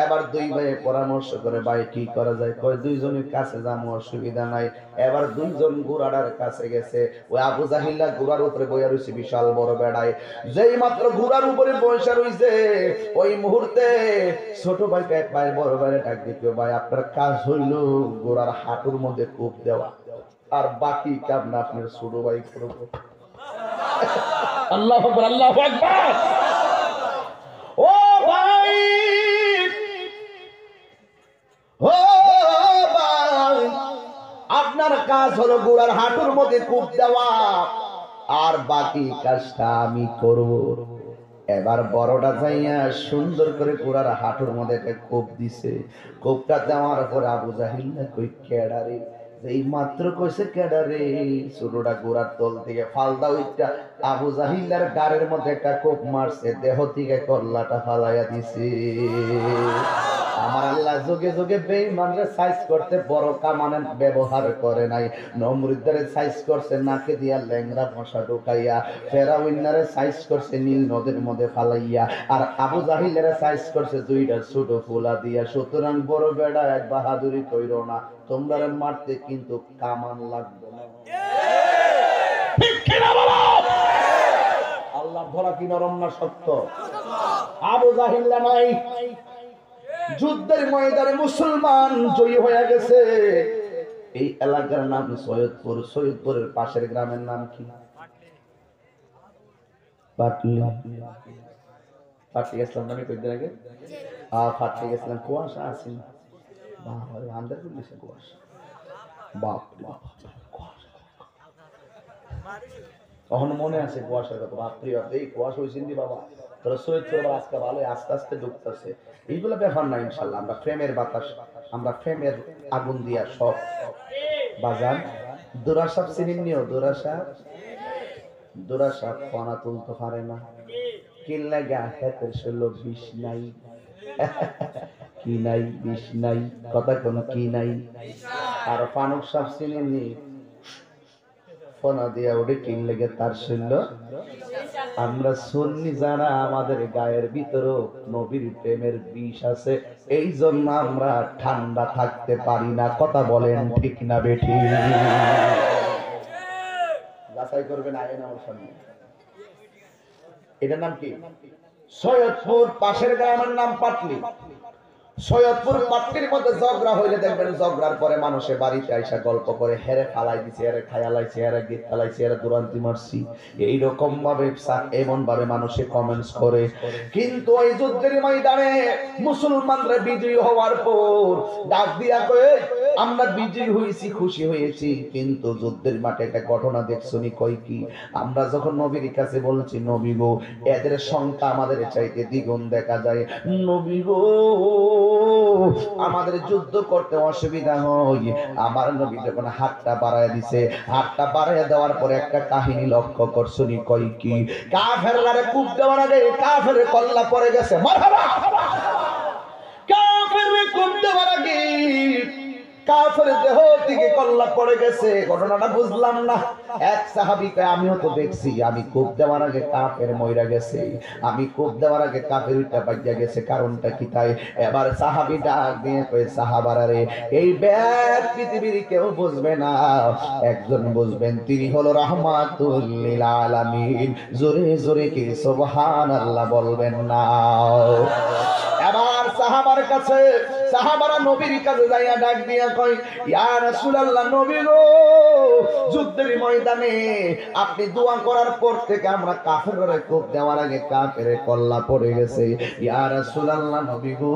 [SPEAKER 1] এবার দুই ভাই পরামর্শ করে, ভাই কি করা যায়? কয়, দুইজনের কাছে যাবো, অসুবিধা নাই। এবার দুইজন ঘোড়ার কাছে গেছে। ওই আবু জাহিল্লা ঘোড়ার উপরে বইয়া রয়েছে, বিশাল বড় বেড়ায়। যেই মাত্র ঘোড়ার উপরে বসে রয়েছে, ওই মুহূর্তে ছোট ভাইকে এক ভাই বড় ভাইরে ডাক দিতে, ভাই আপনার কাজ হইল ঘোড়ার হাঁটুর মধ্যে কূপ দেওয়া, আর বাকি কাম না আপনার ছোট ভাই করবো। আল্লাহু আকবার, আল্লাহু আকবার। ও ভাই, ও ভাই, আপনার কাজ হলো ঘোড়ার হাঁটুর মধ্যে কূপ দেওয়া, আর বাকি কাজটা আমি করব। এবার বড়টা যাইয়া সুন্দর করে ঘোড়ার হাঁটুর মধ্যে একটা কূপ দিছে। কূপটা দেওয়ার পরে আবু জাহিল্লা কই, কেডারে? এই মাত্র কইছে কেডারে? ছোটটা ঘোড়ার তল থেকে ফালদা উইটা আবু জাহিল্লার গাড়ির মধ্যে একটা কোপ মারছে, দেহ থেকে কল্লাটা ফালাইয়া দিছে। আমার আল্লাহ যোগে যোগে বেঈমানরে সাইজ করতে বড় কামানের ব্যবহার করে নাই। নমরুদের সাইজ করছে নাকে দিয়া ল্যাংড়া মশা ঢুকাইয়া, ফেরাউন্নারে সাইজ করছে নীল নদের মধ্যে ফালাইয়া, আর আবু জাহিলের সাইজ করছে দুইটা ছোট ফুলা দিয়া। সুতরাং বড় বেড়া এক বাহাদুরি কইরো না, তোমরা মারতে কিন্তু কামান লাগবে না। আল্লাহ ধরা কি নরম না সত্য? আবু জাহিল্লা নাই, যুদ্ধের ময়দানে মুসলমান জয়ী হয়ে গেছে। এই এলাকার নাম সৈয়দপুর। সৈয়দপুরের পাশের গ্রামের নাম কি? পাটলি। পাটলি গেছিলাম নামে কয়েকদিন আগে। পাটলি গেছিলাম, কুয়াশা আছে না? আন্দার পুলিশে কুয়াশা, বাপ তখন মনে আছে কুয়াশার কথা। বাপরে বাপ, এই কুয়াশা হয়েছেন বাবা, তোরা সৈয়দপুর আজকে ভালো আস্তে আস্তে ঢুকতেছে। এইগুলো ব্যাপার না, ইনশাল্লাহ আমরা প্রেমের বাতাস, আমরা প্রেমের আগুন দিয়া সব বাজান। দুরাশা চিনিন নিও, দুরাশা পানা তুলতে পারে না। কিনলে গা হাতের ষোলো বিষ নাই, কি নাই বিষ নাই, কথা কোন কি নাই। আর পানক সাপ চিনিনি, ফোনা দিয়া ওঠে কিনলে গে তার শৈল। আমরা সুন্নি যারা, আমাদের গায়ের ভিতরেও নবীর প্রেমের বিষ আছে, এই জন্য আমরা ঠান্ডা থাকতে পারি না। কথা বলেন ঠিক না বেঠি? যাচাই করবেন, আইন আমার সামনে। এটার নাম কি? সৈয়দপুর। পাশের গ্রামের নাম পাটলি। সৈয়দপুর পাটলির মধ্যে ঝগড়া হইলে দেখবেন, ঝগড়ার পরে মানুষে বাড়িতে আইসা গল্প করে, হেরে ফালাই দিছে, হেরে খায়ালাইছে, হেরে গীত ফালাইছে, হেরে দুরান্তি মারছি, এইরকম ভাবে এমন ভাবে মানুষে কমেন্টস করে। কিন্তু ওই যুদ্ধের ময়দানে মুসলমানরা বিজয়ী হওয়ার পর ডাক দিয়া কয়ে, আমরা বিজয়ী হয়েছি, খুশি হয়েছি, কিন্তু যুদ্ধের মাঠে একটা ঘটনা দেখছনি কয় কি? আমরা যখন নবীর কাছে বলছি নবী গো এদের সংখ্যা আমাদের চাইতে দ্বিগুণ দেখা যায়, নবী গো আমাদের যুদ্ধ করতে অসুবিধা হয়, আমার নবী যখন হাতটা বাড়ায় দিছে, হাতটা বাড়ায় দেওয়ার পরে একটা কাহিনী লক্ষ্য করছনি কয় কি? কাফেরলারে কূপ দেওয়ার আগে কাফের কল্লা পড়ে গেছে, মারহাবা। কাফের কূপ দেওয়ার আগে কাফের দেহ থেকে কল্লা পড়ে গেছে। ঘটনাটা বুঝলাম না। এক সাহাবী কয় আমিও তো দেখছি, আমি কূপ দেওয়ার আগে কাফের মইরা গেছে, আমি কূপ দেওয়ার আগে কাফের উল্টা বাইয়া গেছে, কারণটা কি? তাই এবার সাহাবী ডাক দিয়ে কয় সাহাবারা রে, এই ব্যাগ পৃথিবীর কেউ বুঝবে না, একজন বুঝবেন, তিনি হলো রাহমাতুল লিল আলামিন। জোরে জোরে কি সুবহানাল্লাহ বলবেন না? এবার সাহাবার কাছে, সাহাবারা নবীর কাছে যাইয়া ডাক দিয়া কয় ইয়া রাসূলুল্লাহ, নবী গো যুদ্ধের ময়দানে আপনি দোয়া করার পর থেকে আমরা কাফেররে কোপ দেওয়ার আগে কাফেরে কল্লা পড়ে গেছে। ইয়া রাসূলুল্লাহ, নবী গো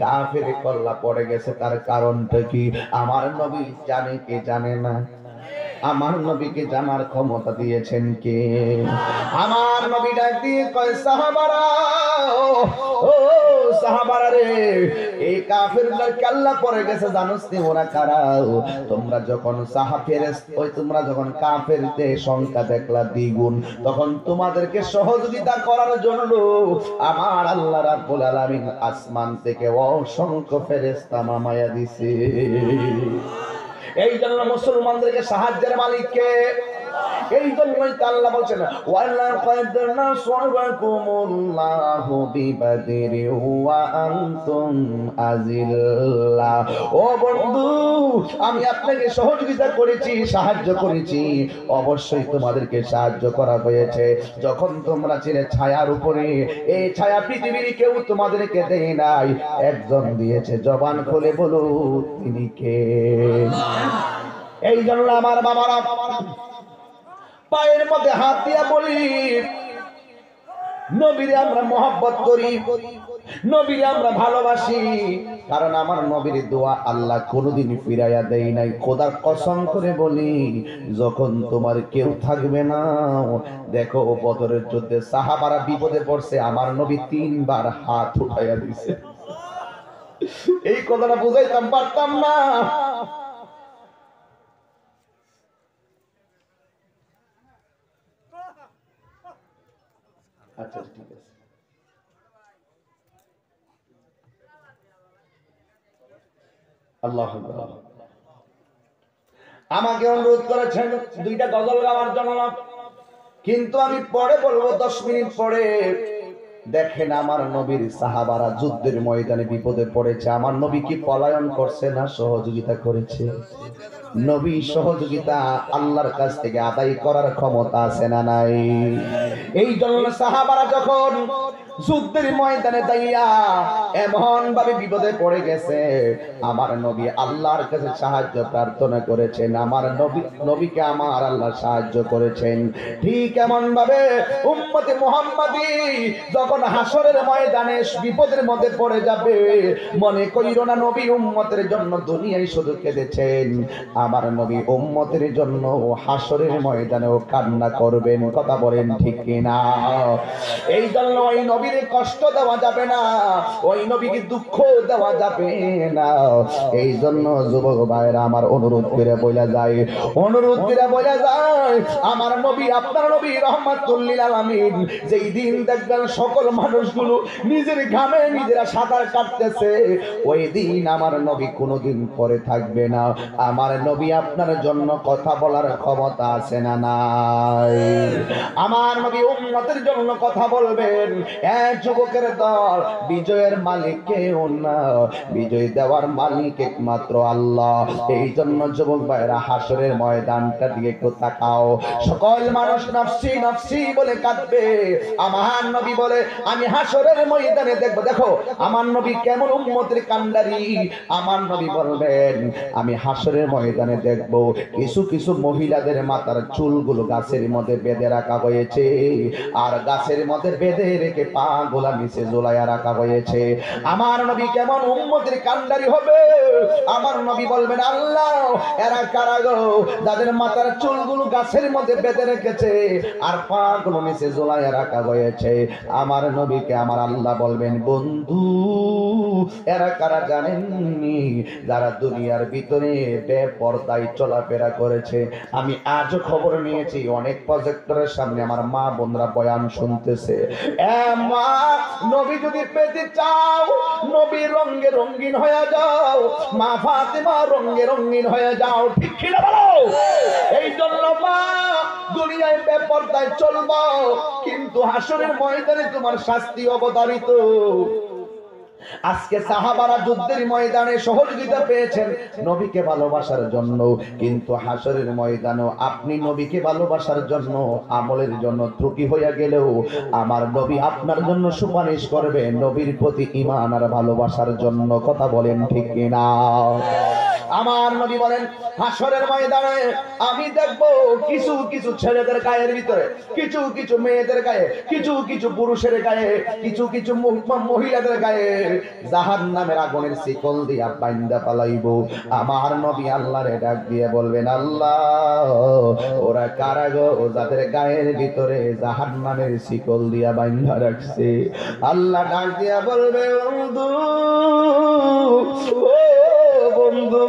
[SPEAKER 1] কাফেরে কল্লা পড়ে গেছে, তার কারণটা কি? আমার নবী জানে কি জানে না? আমার নবীকে জানার ক্ষমতা দিয়েছেন কে? আমার নবী ডাক দিয়ে কয় সাহাবারা, ও সাহাবারা রে, এই কাফেরদের কাল্লা পড়ে গেছে, জানোস নি ওরা কারা? তোমরা যখন তোমরা যখন কাফেরদের সংখ্যা দেখলা দ্বিগুণ, তখন তোমাদেরকে সহযোগিতা করার জন্য আমার আল্লাহ রাব্বুল আলামিন আসমান থেকে অসংখ্য ফেরেশতা নামায়া দিছে। এই জন্য মুসলমানদেরকে সাহায্যের মালিককে, এই জন্যই তো আল্লাহ বলছেন ওয়ালাকাদ নাসারাকুমুল্লাহু বিবাদরি ওয়া আনতুম আযিল্লা। ও বন্ধু, আমি আপনাকে সহযোগিতা করেছি, সাহায্য করেছি, অবশ্যই তোমাদেরকে সাহায্য করা হয়েছে যখন তোমরা ছিলে ছায়ার উপরে। এই ছায়া পৃথিবীর কেউ তোমাদেরকে দেয় নাই, একজন দিয়েছে। জবান খুলে বলো তিনি কে? এই জন্য আমার বাবারা পায়ের মধ্যে হাত দিয়া বলি, নবীরে আমরা মহব্বত করি, নবীরে আমরা ভালোবাসি, কারণ আমার নবীর দোয়া আল্লাহ কোনোদিন ফিরাইয়া দেয় নাই। খোদার কসম করে বলি, যখন তোমার কেউ থাকবে না, দেখো বদরের যুদ্ধে সাহাবারা বিপদে পড়ছে, আমার নবী 3 বার হাত উঠাইয়া দিছে। এই কথাটা বুঝাইতাম পারতাম না। আচ্ছা ঠিক আছে। আল্লাহ আমাকে অনুরোধ করেছেন 2টা গজল গাওয়ার জন্য, কিন্তু আমি পরে বলবো, 10 মিনিট পরে। দেখেন আমার নবীর সাহাবারা যুদ্ধের ময়দানে বিপদে পড়েছে, আমার নবী কি পলায়ন করছে না সহযোগিতা করেছে? নবী সহযোগিতা আল্লাহর কাছ থেকে আদায় করার ক্ষমতা আছে না নাই? এই জন্য সাহাবারা যখন যুদ্ধের ময়দানে দাইয়া এমন ভাবে বিপদে পড়ে গেছে, আমার নবী আল্লাহর কাছে সাহায্য প্রার্থনা করেছেন, আমার নবীকে আমার আল্লাহ সাহায্য করেছেন। ঠিক এমন ভাবে উম্মতে মুহাম্মাদি যখন হাসরের ময়দানে বিপদের মধ্যে পড়ে যাবে, মনে করিও না নবী উম্মতের জন্য দুনিয়ায় শুধু কেঁদেছেন, আমার নবী উম্মতের জন্য হাসরের ময়দানেও কান্না করবেন। কথা বলেন ঠিক কিনা? এই জন্য ওই নবীর কষ্ট দেওয়া যাবে না, ওই নবীকে দুঃখ দেওয়া যাবে না। এই জন্য যুবক ভাইরা আমার অনুরোধ করে বলা যায়, অনুরোধ করে বলা যায়, আমার নবী আপনার নবী রাহমাতুল লিল আলামিন যেই দিন দেখবেন সকল মানুষগুলো নিজের ঘামে নিজেরা সাঁতার কাটতেছে, ওই দিন আমার নবী কোনোদিন পরে থাকবে না। আমার নবী আপনার জন্য কথা বলার ক্ষমতা আছে না নাই? আমার নবী উম্মতের জন্য কথা বলবেন। এক যুবকের দল, বিজয়ের মালিক কেউ না, বিজয় দেওয়ার মালিক একমাত্র আল্লাহ। এই জন্য যুবক ভাইরা হাসরের ময়দানটা দিকে একটু তাকাও। সকল মানুষ নফসি নফসি বলে কাঁদবে, আমার নবী বলে আমি হাসরের ময়দানে দেখবো। দেখো আমার নবী কেমন উম্মতের কান্ডারি। আমার নবী বলবেন আমি হাসরের ময়দানে দেখবো কিছু কিছু মহিলাদের মাথার চুলগুলো গাছের মধ্যে বেঁধে রাখা হয়েছে, আর গাছের মধ্যে বেঁধে রেখে পা গোলা নিচে ঝুলাইয়া রাখা হয়েছে। আমার নবী কেমন উম্মতের কান্ডারি হবে? আমার নবী বলবেন, আল্লাহ এরা কারা গো যাদের মাথার চুলগুলো গাছের মধ্যে বেঁধে রেখেছে আর পা গুলো নিচে ঝুলাইয়া রাখা হয়েছে? আমার নবীকে আমার আল্লাহ বলবেন, বন্ধু এরা কারা জানেননি? যারা দুনিয়ার ভিতরে বেপরদায় চলাফেরা করেছে। আমি আজও খবর নিয়েছি অনেক প্রজেক্টরের সামনে আমার মা বোনরা বয়ান শুনতেছে। মা, নবী যদি পেতে চাও, নবী রঙে রঙিন হয়ে যাও, মা ফাতেমা রঙে রঙিন হয়ে যাও, ঠিক কি না বলো? এই জন্য মা দুনিয়ায় বেপরদায় চলবো, কিন্তু হাসরের ময়দানে তোমার শাস্তি অবধারিত। আজকে সাহাবারা যুদ্ধের ময়দানে সহযোগিতা পেয়েছেন নবীকে ভালোবাসার জন্য, কিন্তু হাসরের ময়দানেও আপনি নবীকে ভালোবাসার জন্য আমলের জন্য ত্রুটি হইয়া গেলেও আমার নবী আপনার জন্য সুপারিশ করবে নবীর প্রতি ঈমান আর ভালোবাসার জন্য। কথা বলেন ঠিক কিনা? আমার নবী বলেন, হাসরের ময়দানে আমি দেখব কিছু কিছু ছেলেদের গায়ের ভিতরে, কিছু কিছু মেয়েদের গায়ে, কিছু কিছু পুরুষের গায়ে, কিছু কিছু মহিলাদের গায়ে জাহান্নামের আগুনের শিকল দিয়া বাইন্দা পালাইব। আমার নবী আল্লাহরে ডাক দিয়ে বলবেন, আল্লাহ ওরা কারা গো যাদের গায়ের ভিতরে জাহান্নামের শিকল দিয়া বাইন্দা রাখছে? আল্লাহ ডাক দিয়া বলবে, বন্ধু বন্ধু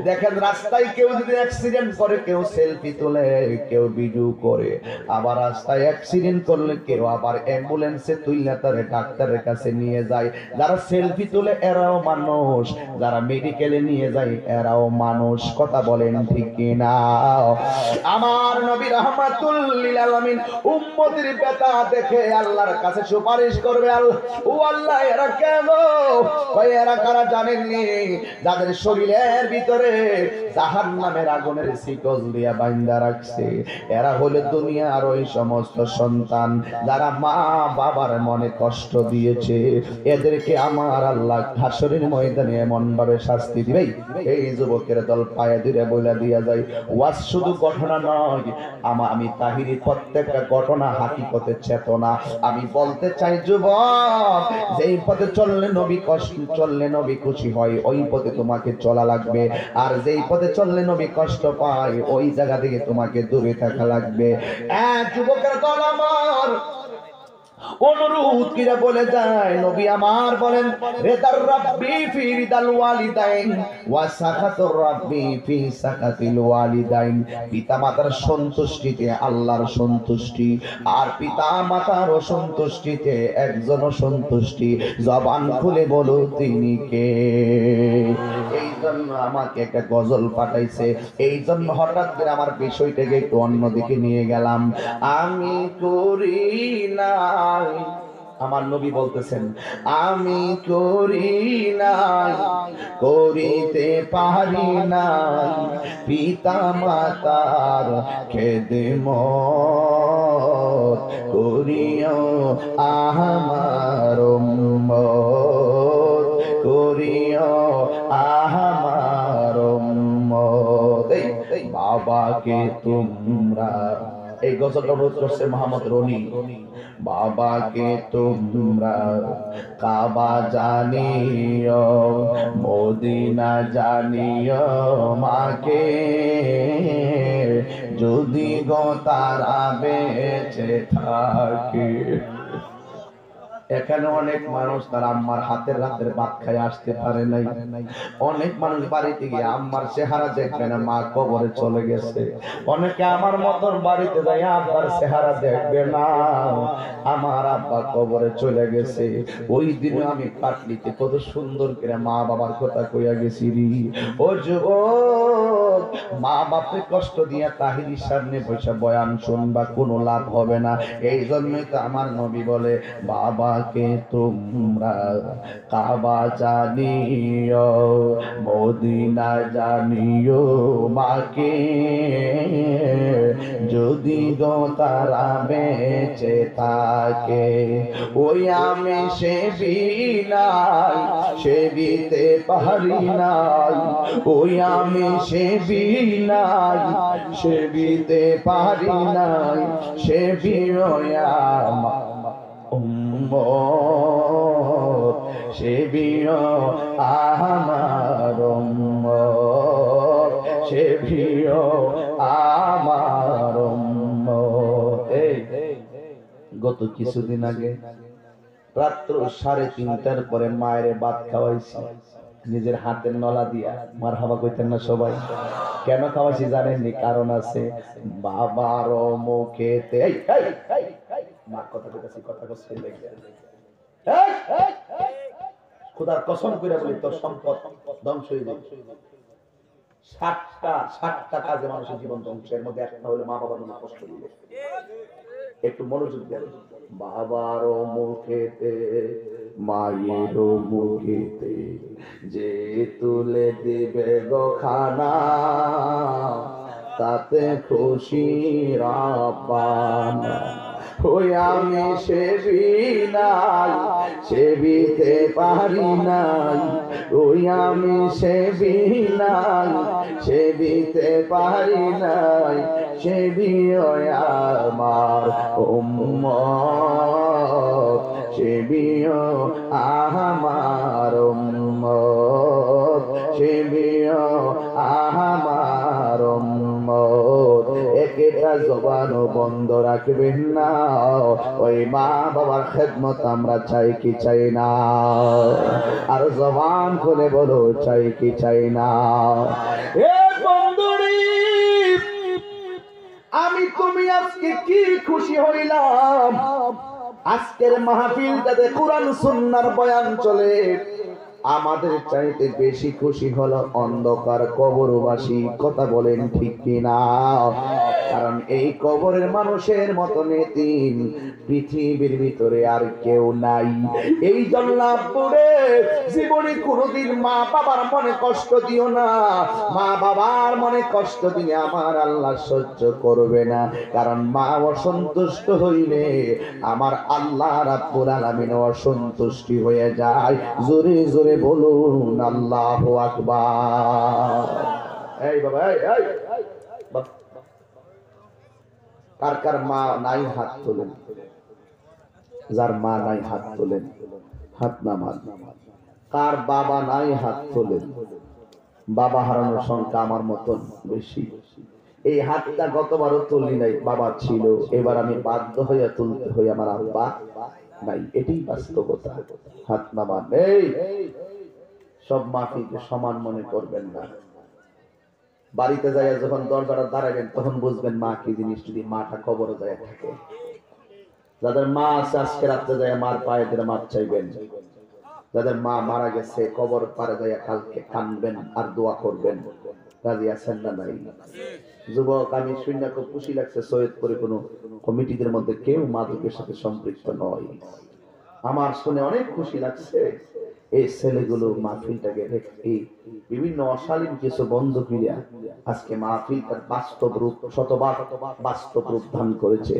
[SPEAKER 1] দেখেন, রাস্তায় কেউ যদি অ্যাক্সিডেন্ট করে, কেউ সেলফি তোলে, কেউ ভিডিও করে, আবার রাস্তায় অ্যাক্সিডেন্ট করলে কেউ আবার অ্যাম্বুলেন্সে তুইলা তারে ডাক্তারের কাছে নিয়ে যায়। যারা সেলফি তোলে এরাও মানুষ, যারা মেডিকেলে নিয়ে যায় এরাও মানুষ। কথা বলেন ঠিক কিনা? আমার নবী রাহমাতুল লিল আলামিন উম্মতের ব্যথা দেখে আল্লাহর কাছে সুপারিশ করবে, আল্লাহ ও আল্লাহ এরা কেন? ওই এরা কারা জানেননি? যাদের শরীরের ভিতরে জাহান্নামের আগুনের শিকল দিয়া বাইন্ধা রাখছে। এরা হলো দুনিয়ার ওই সমস্ত সন্তান যারা মা বাবার মনে কষ্ট দিয়েছে। এদেরকে আমার আল্লাহ হাসরের ময়দানে এমন ভাবে শাস্তি দিবে, এই যুবকের দল পায়ে ধরে বইলা দিয়া যায়। ওয়াজ শুধু ঘটনা নয়, আমি তাহিরি প্রত্যেকটা ঘটনা হাকিকতে চেতনা। আমি বলতে চাই যুবক, যেই পথে চললে নবী কষ্ট, চললে নবী খুশি হয়, ওই পথে তোমাকে চলা লাগবে। আর যেই পথে চললে নবী কষ্ট পায়, ওই জায়গা থেকে তোমাকে দূরে থাকা লাগবে। যুবকের দল আমার অনুরোধ কিরা বলে যায়, নবী আমার বলেন, রিদার রাব্বি ফি রিদাল ওয়ালিদাইন ওয়া সাখাতুর রাব্বি ফি সাখাতিল ওয়ালিদাইন। পিতা মাতার সন্তুষ্টিতে আল্লাহর সন্তুষ্টি, আর পিতা মাতার অসন্তুষ্টিতে একজন সন্তুষ্টি। জবান খুলে বলো তিনি কে? এই জন্য আমাকে একটা গজল পাঠাইছে, এই জন্য হঠাৎ করে আমার বিষয়টাকে একটু অন্যদিকে নিয়ে গেলাম। আমি করি না, আমার নবী বলতেছেন, আমি করি নাই, করিতে পারি নাই পিতা মাতার খেদমত, করিও আমার উম্মত, করিও আমার উম্মত। বাবাকে তোমরা, এই গজলটা অনুরোধ করছে মোহাম্মদ রনি। বাবাকে তোমরা কাবা জানিও, মদিনা জানিও, মাকে যদি গো তারা বেঁচে থাকে। এখানে অনেক মানুষ তার আম্মার হাতের রাতের ভাত খাই আসতে পারে নাই। অনেক মানুষ বাড়িতে গিয়ে আম্মার চেহারা দেখবে না, মা কবরে চলে গেছে। অনেকে আমার মতন বাড়িতে যাই আব্বার চেহারা দেখবে না, আমার আব্বা কবরে চলে গেছে। ওই দিনে আমি পাটলিতে কত সুন্দর করে মা বাবার কথা কইয়া গেছি রে। ও যুবক, মা বাপে কষ্ট দিয়া তাহিরির সামনে বসে বয়ান শুনবা, কোনো লাভ হবে না। এই জন্যই তো আমার নবী বলে, বাবাকে তোমরা কাবা জানিও, মদিনা জানিও, মাকে যদি গো তারা বেঁচে থাকে। ওই আমি সেবি নাই, সেবিতে পারি নাই, ওই আমি সেবি নাই, সেবিতে পারি নাই, সেবিও উম্মত, সেবিও আমার উম্মত, সেবিও আমার উম্মত। এই গত কিছুদিন আগে রাত্র 3:30টার পরে মায়ের ভাত খাওয়াইছি নিজের হাতের নলা দিয়া। মারহাবা কইতেন না সবাই? কেন খাওয়াইছি জানেননি? কারণ আছে। বাবার মুখেতে মা কথা কইতাছি, কথা কইছে খোদার কসম কইরা বলি, তোর সম্পদ ধ্বংস হয়ে যাবে। 60টা কাজে মানুষের জীবন ধ্বংসের মধ্যে একটা হলো মা বাবার মনে কষ্ট দিলে। একটু মনোযোগ দেন। বাবার মুখেতে মায়ের মুখেতে যে তুলে দিবে গো খানা, তাতে খুশি রাব্বানা। ওই আমি সেবি নাই, সেবিতে পারি নাই, ওই আমি সেবি নাই, সেবিতে পারি নাই, সেবি আমার উম্মত, সেবিও আমার উম্মত, সেবিও আমার উম্মত। একটা জবানও বন্ধ রাখবেন না। ওই মা বাবার খেদমত আমরা চাই কি চাই না? আর জবান খুলে বলো, চাই কি চাই না? এ বন্ধুরি, আমি তুমি আজকে কি খুশি হইলাম। আজকের মাহফিলটাতে কোরআন সুন্নাহর বয়ান চলে। আমাদের চাইতে বেশি খুশি হলো অন্ধকার কবরবাসী। কথা বলেন ঠিক কিনা? কারণ এই কবরের মানুষের মতো নেতিম পৃথিবীর ভিতরে আর কেউ নাই। এই জন্য আব্বুরে জীবনে কোনোদিন মা বাবার মনে কষ্ট দিও না। মা বাবার মনে কষ্ট দিলে আমার আল্লাহ সহ্য করবে না। কারণ মা অসন্তুষ্ট হইলে আমার আল্লাহ রাব্বুল আলামিন অসন্তুষ্টি হয়ে যায়। জোরে জোরে বলুন আল্লাহু আকবার। এই বাবা, এই কার কার মা নাই হাত তোলেন। যার মা নাই হাত তোলেন, হাত নামান। কার বাবা নাই হাত তোলেন। বাবা হারানোর সংখ্যা আমার মতন বেশি। এই হাতটা গতবারও তুলি নাই, বাবা ছিল, এবার আমি বাধ্য হইয়া তুলতে হই, আমার আব্বা নাই। এটাই বাস্তবতা। হাত নামান। এই সব মাফিকে সমান মনে করবেন না। বাড়িতে যাইয়া যখন দরজাটা দাঁড়াবেন তখন বুঝবেন মা কি জিনিস। যদি মাটা কবরে যায় থাকে, যাদের মা আছে আজকে রাত্রে যায় মার পায়ে ধরে মাপ চাইবেন। যাদের মা মারা গেছে কবর পারে যায় কালকে কানবেন আর দোয়া করবেন। রাজি আছেন না নাই? যুবক, আমি শূন্য খুব খুশি লাগছে সৈয়দপুরে কোনো কমিটিদের মধ্যে কেউ মাদকের সাথে সম্পৃক্ত নয়। আমার শুনে অনেক খুশি লাগছে। এই ছেলেগুলো মাহফিলটাকে এই বিভিন্ন অশালীন কিছু বন্ধ ক্রিয়া আজকে মাহফিলটার বাস্তব রূপ, শতভাগ বাস্তব রূপ ধারণ করেছে।